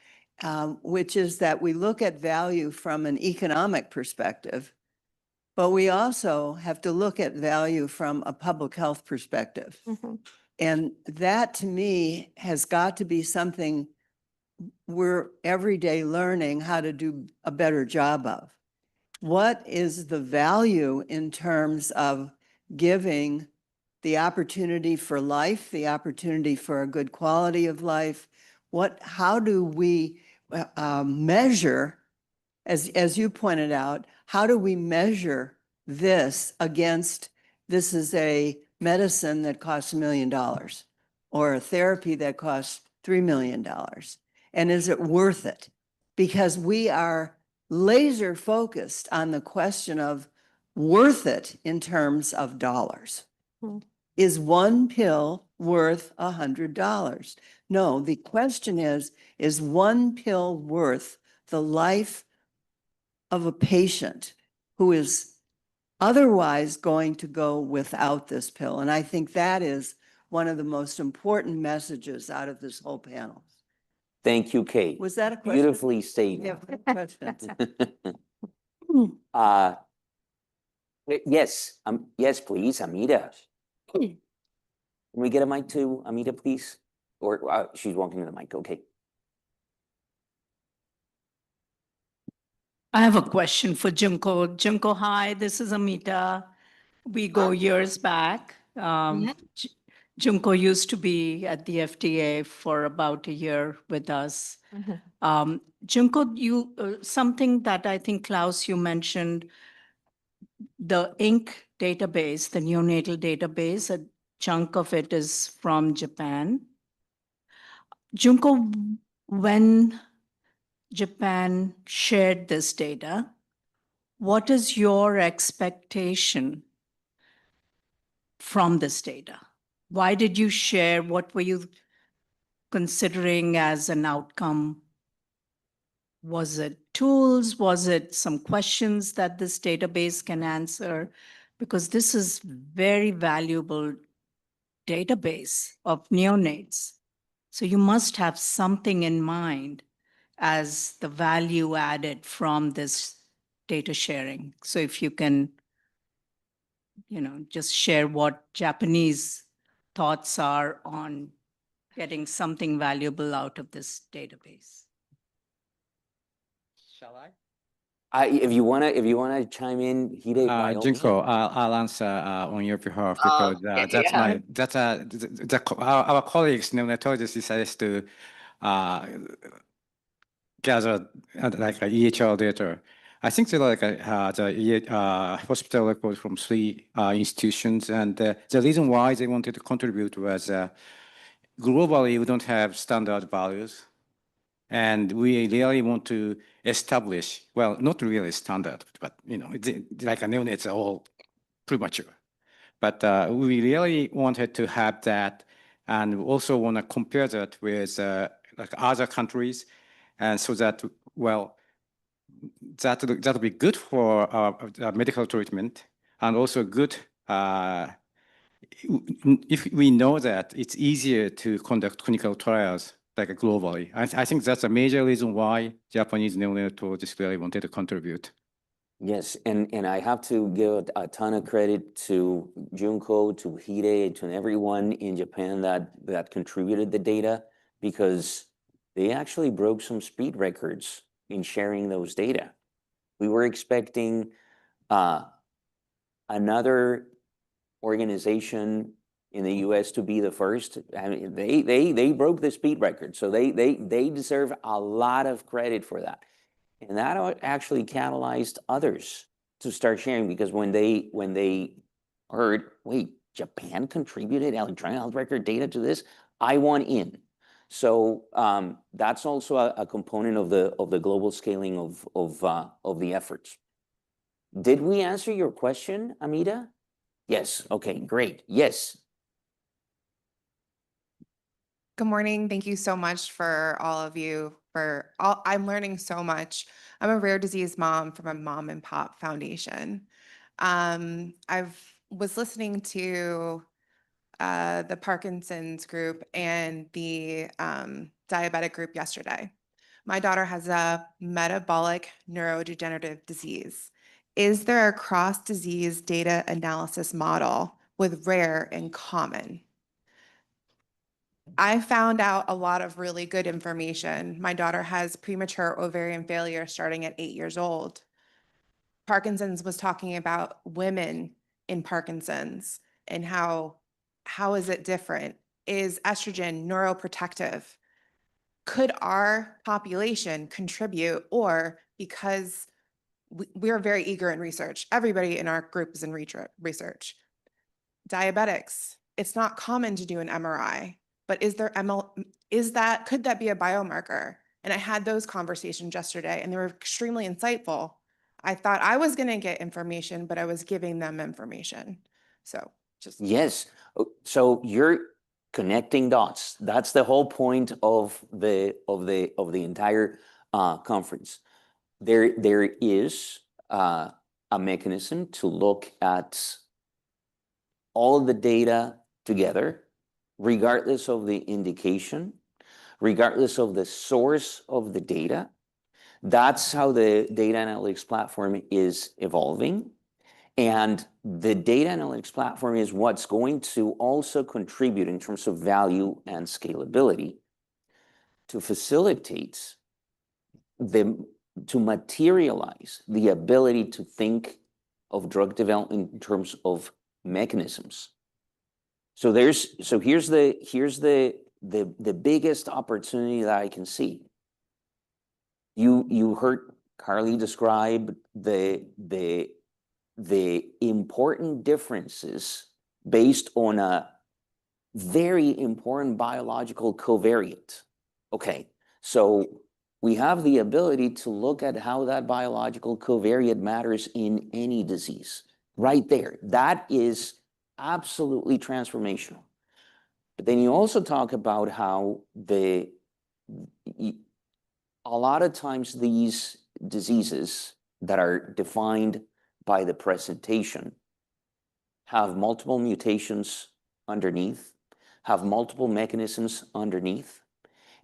which is that we look at value from an economic perspective, but we also have to look at value from a public health perspective. Mm-hmm. And that to me has got to be something we're every day learning how to do a better job of. What is the value in terms of giving the opportunity for life, the opportunity for a good quality of life? How do we measure, as you pointed out, how do we measure this against, this is a medicine that costs $1 million or a therapy that costs $3 million? And is it worth it? Because we are laser focused on the question of worth it in terms of dollars. Is one pill worth $100? No, the question is one pill worth the life of a patient who is otherwise going to go without this pill? And I think that is one of the most important messages out of this whole panel. Thank you, Kate. Was that a question? Beautifully stated. Yeah, questions. Yes, yes, please, Amita. Can we get a mic to Amita, please? Or she's walking to the mic, okay. I have a question for Junko. Junko, hi, this is Amita. We go years back. Junko used to be at the FDA for about a year with us. Junko, something that I think, Klaus, you mentioned, the INC database, the neonatal database, a chunk of it is from Japan. Junko, when Japan shared this data, what is your expectation from this data? Why did you share? What were you considering as an outcome? Was it tools? Was it some questions that this database can answer? Because this is very valuable database of neonates. So you must have something in mind as the value added from this data sharing. So if you can, just share what Japanese thoughts are on getting something valuable out of this database. Shall I? If you wanna chime in, Hide, by all means. Junko, I'll answer on your behalf Oh, because yeah. our colleagues, neonatologists, decided to gather like a EHR data. I think there are like the hospital records from 3 institutions, and the reason why they wanted to contribute was globally we don't have standard values, and we really want to establish, well, not really standard, but like a neonates are all premature. But we really wanted to have that, and we also want to compare that with like other countries, and so that, well, that'll be good for medical treatment, and also good if we know that it's easier to conduct clinical trials like globally. I think that's a major reason why Japanese neonatologists really wanted to contribute. Yes, and I have to give a ton of credit to Junko, to Hide, to everyone in Japan that contributed the data, because they actually broke some speed records in sharing those data. We were expecting another organization in the US to be the first. I mean, they broke the speed record, so they deserve a lot of credit for that. And that actually catalyzed others to start sharing, because when they heard, wait, Japan contributed electronic health record data to this, I want in. So that's also a component of the global scaling of the efforts. Did we answer your question, Amita? Yes. Okay, great. Yes. Good morning. Thank you so much for all of you. I'm learning so much. I'm a rare disease mom from a mom and pop foundation. I was listening to the Parkinson's group and the diabetic group yesterday. My daughter has a metabolic neurodegenerative disease. Is there a cross-disease data analysis model with rare and common? I found out a lot of really good information. My daughter has premature ovarian failure starting at 8 years old. Parkinson's was talking about women in Parkinson's and how is it different? Is estrogen neuroprotective? Could our population contribute, or because we are very eager in research, everybody in our group is in research. Diabetics, it's not common to do an MRI, but could that be a biomarker? And I had those conversations yesterday, and they were extremely insightful. I thought I was going to get information, but I was giving them information. So just. Yes. So you're connecting dots. That's the whole point of the entire conference. There is a mechanism to look at all of the data together, regardless of the indication, regardless of the source of the data. That's how the data analytics platform is evolving. And the data analytics platform is what's going to also contribute in terms of value and scalability to facilitate to materialize the ability to think of drug development in terms of mechanisms. So here's the biggest opportunity that I can see. You heard Carly describe the important differences based on a very important biological covariate. Okay, so we have the ability to look at how that biological covariate matters in any disease right there. That is absolutely transformational. But then you also talk about how a lot of times these diseases that are defined by the presentation have multiple mutations underneath, have multiple mechanisms underneath,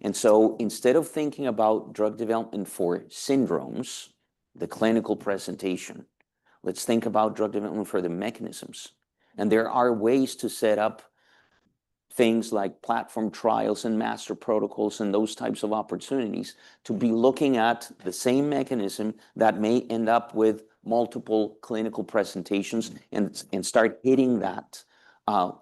And so instead of thinking about drug development for syndromes, the clinical presentation, let's think about drug development for the mechanisms. And there are ways to set up things like platform trials and master protocols and those types of opportunities to be looking at the same mechanism that may end up with multiple clinical presentations and start hitting that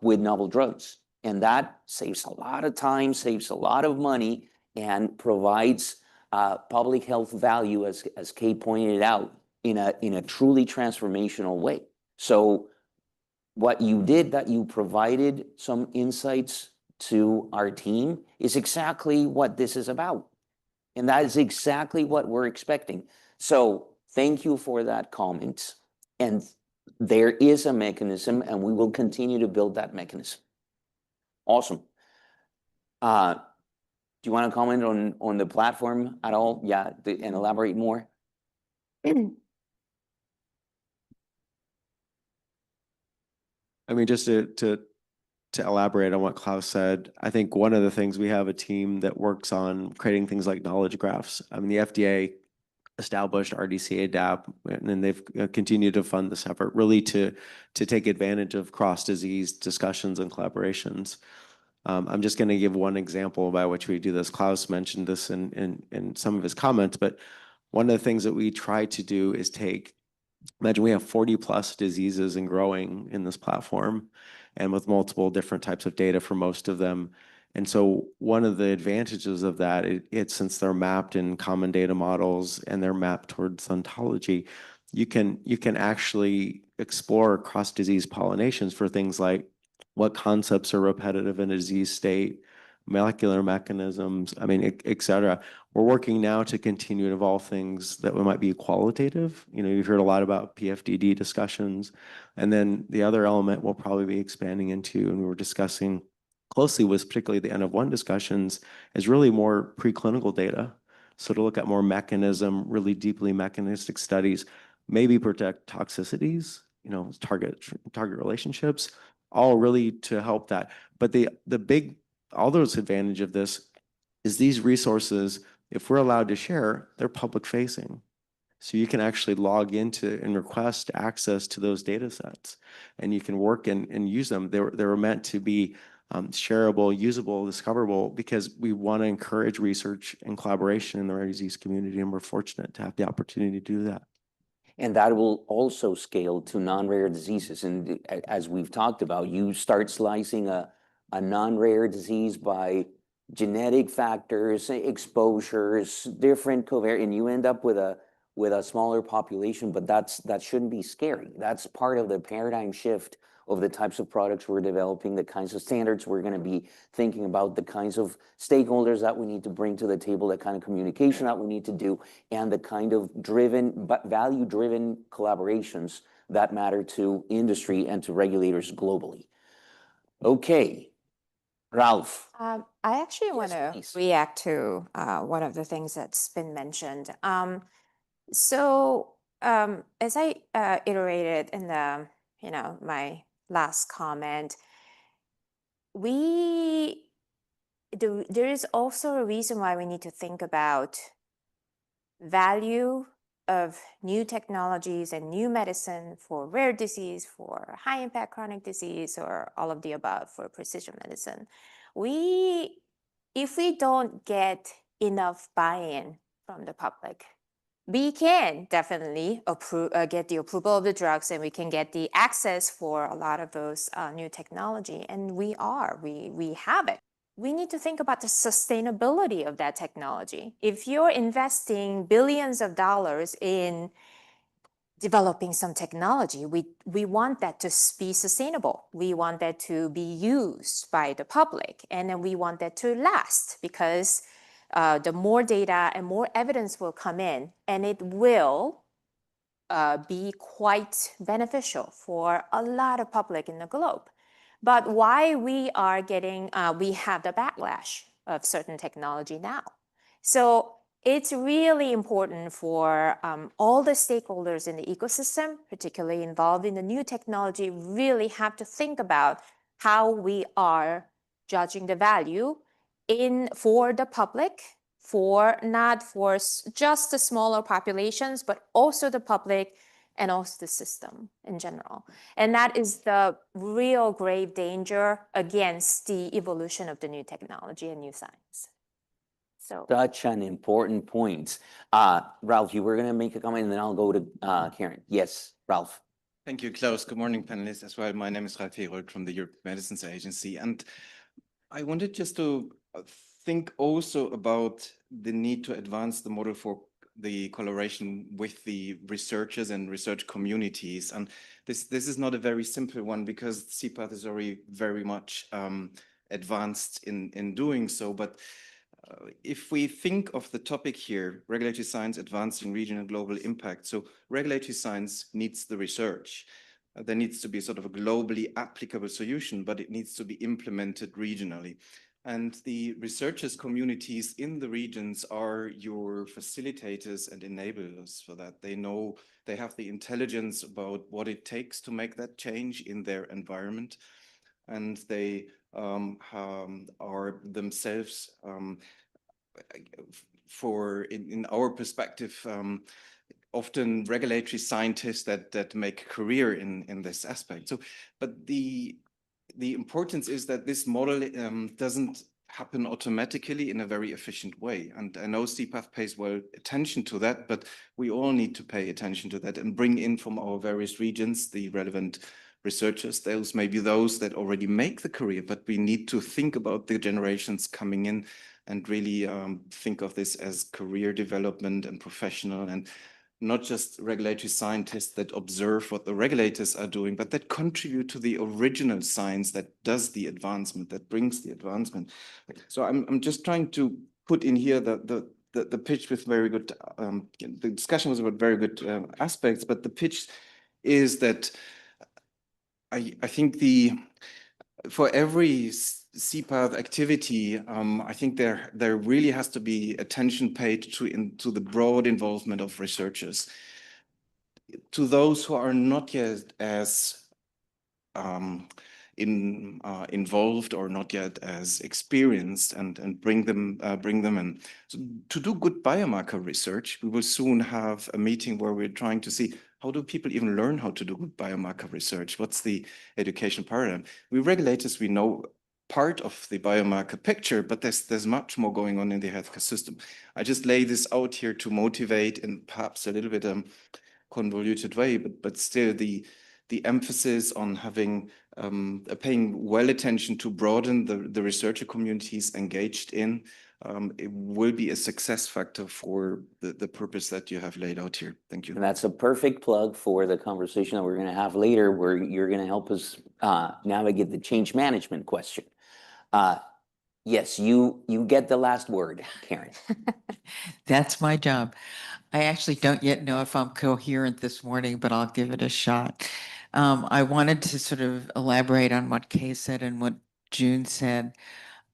with novel drugs. And that saves a lot of time, saves a lot of money, and provides public health value, as Kay pointed out, in a truly transformational way. So what you did, that you provided some insights to our team, is exactly what this is about. And that is exactly what we're expecting. So thank you for that comment. And there is a mechanism, and we will continue to build that mechanism. Awesome. Do you want to comment on the platform at all? Yeah, and elaborate more? I mean, just to elaborate on what Klaus said, I think one of the things, we have a team that works on creating things like knowledge graphs. I mean, the FDA established RDCA DAP, and they've continued to fund this effort really to take advantage of cross-disease discussions and collaborations. I'm just going to give one example by which we do this. Klaus mentioned this in some of his comments, but one of the things that we try to do is imagine we have 40+ diseases and growing in this platform, and with multiple different types of data for most of them. And so one of the advantages of that, it's since they're mapped in common data models and they're mapped towards ontology, you can actually explore cross-disease pollinations for things like what concepts are repetitive in a disease state, molecular mechanisms, I mean, et cetera. We're working now to continue to evolve things that might be qualitative. You know, you've heard a lot about PFDD discussions. And then the other element we'll probably be expanding into, and we were discussing closely, was particularly the N-of-1 discussions, is really more preclinical data. So to look at more mechanism, really deeply mechanistic studies, maybe protect toxicities, you know, target relationships, all really to help that. But all those advantage of this is these resources, if we're allowed to share, they're public facing. So you can actually log into and request access to those data sets, and you can work and use them. They were meant to be shareable, usable, discoverable, because we want to encourage research and collaboration in the rare disease community, and we're fortunate to have the opportunity to do that. And that will also scale to non-rare diseases. And as we've talked about, you start slicing a non-rare disease by genetic factors, exposures, different covariates, and you end up with a smaller population, but that shouldn't be scary. That's part of the paradigm shift of the types of products we're developing, the kinds of standards we're going to be thinking about, the kinds of stakeholders that we need to bring to the table, the kind of communication that we need to do, and the kind of value-driven collaborations that matter to industry and to regulators globally. Okay, Ralph. I actually want to react to one of the things that's been mentioned. As I iterated in my last comment, there is also a reason why we need to think about value of new technologies and new medicine for rare disease, for high impact chronic disease, or all of the above for precision medicine. If we don't get enough buy-in from the public, we can definitely get the approval of the drugs, and we can get the access for a lot of those new technology. And we have it. We need to think about the sustainability of that technology. If you're investing billions of dollars in developing some technology, we want that to be sustainable. We want that to be used by the public, and then we want that to last, because the more data and more evidence will come in, and it will be quite beneficial for a lot of public in the globe. But why we have the backlash of certain technology now. So it's really important for all the stakeholders in the ecosystem, particularly involved in the new technology, really have to think about how we are judging the value for the public, not for just the smaller populations, but also the public and also the system in general. And that is the real grave danger against the evolution of the new technology and new science. So Such an important point. Ralph, you were going to make a comment and then I'll go to Karen. Yes, Ralph. Thank you, Klaus. Good morning, panelists as well. My name is Ralph Herold from the European Medicines Agency. And I wanted just to think also about the need to advance the model for the collaboration with the researchers and research communities. And this is not a very simple one because CPATH is already very much advanced in doing so. But if we think of the topic here, regulatory science advancing regional and global impact. So regulatory science needs the research. There needs to be sort of a globally applicable solution, but it needs to be implemented regionally. And the researchers communities in the regions are your facilitators and enablers for that. They know, they have the intelligence about what it takes to make that change in their environment. And they are themselves, in our perspective, often regulatory scientists that make a career in this aspect. So, but the importance is that this model doesn't happen automatically in a very efficient way. And I know CPATH pays well attention to that, but we all need to pay attention to that and bring in from our various regions the relevant researchers. Those may be those that already make the career, but we need to think about the generations coming in and really think of this as career development and professional, and not just regulatory scientists that observe what the regulators are doing, but that contribute to the original science that does the advancement, that brings the advancement. So I'm just trying to put in here the pitch with very good, the discussion was about very good aspects, but the pitch is that I think for every CPATH activity, I think there really has to be attention paid to the broad involvement of researchers. To those who are not yet as involved or not yet as experienced, and bring them in. So to do good biomarker research, we will soon have a meeting where we're trying to see how do people even learn how to do good biomarker research? What's the education paradigm? We regulators, we know part of the biomarker picture, but there's much more going on in the healthcare system. I just lay this out here to motivate in perhaps a little bit convoluted way, but still the emphasis on having paying well attention to broaden the researcher communities engaged in, it will be a success factor for the purpose that you have laid out here. Thank you. And that's a perfect plug for the conversation that we're going to have later, where you're going to help us navigate the change management question. Yes, you get the last word, Karen. That's my job. I actually don't yet know if I'm coherent this morning, but I'll give it a shot. I wanted to sort of elaborate on what Kay said and what June said.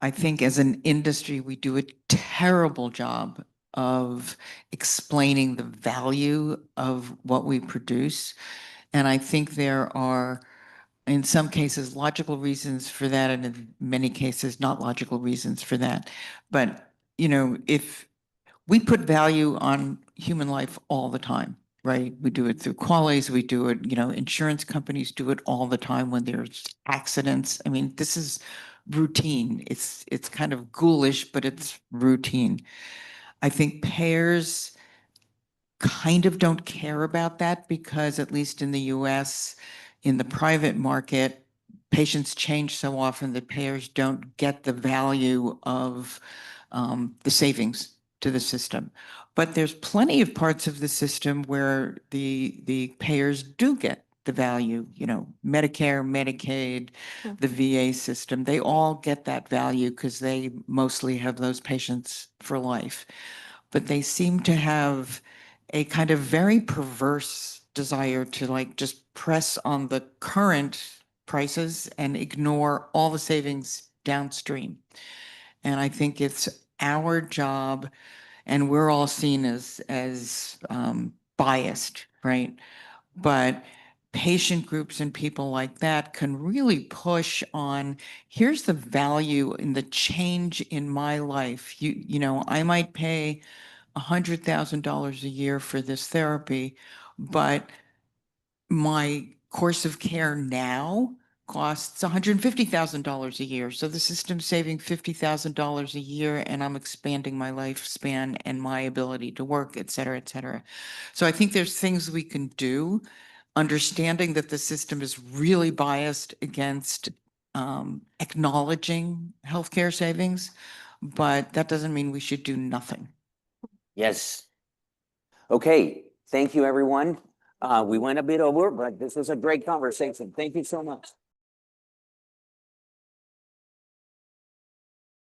I think as an industry, we do a terrible job of explaining the value of what we produce. And I think there are, in some cases, logical reasons for that, and in many cases, not logical reasons for that. But, you know, if we put value on human life all the time, right? We do it through qualities, we do it, you know, insurance companies do it all the time when there's accidents. I mean, this is routine. It's kind of ghoulish, but it's routine. I think payers kind of don't care about that because, at least in the US, in the private market, patients change so often that payers don't get the value of the savings to the system. But there's plenty of parts of the system where the payers do get the value, you know, Medicare, Medicaid, the VA system, they all get that value because they mostly have those patients for life. But they seem to have a kind of very perverse desire to like just press on the current prices and ignore all the savings downstream. And I think it's our job, and we're all seen as biased, right? But patient groups and people like that can really push on, here's the value in the change in my life. You know, I might pay $100,000 a year for this therapy, but my course of care now costs $150,000 a year. So the system's saving $50,000 a year, and I'm expanding my lifespan and my ability to work, et cetera, et cetera. So I think there's things we can do, understanding that the system is really biased against acknowledging healthcare savings, but that doesn't mean we should do nothing. Yes. Okay, thank you, everyone. We went a bit over, but this was a great conversation. Thank you so much.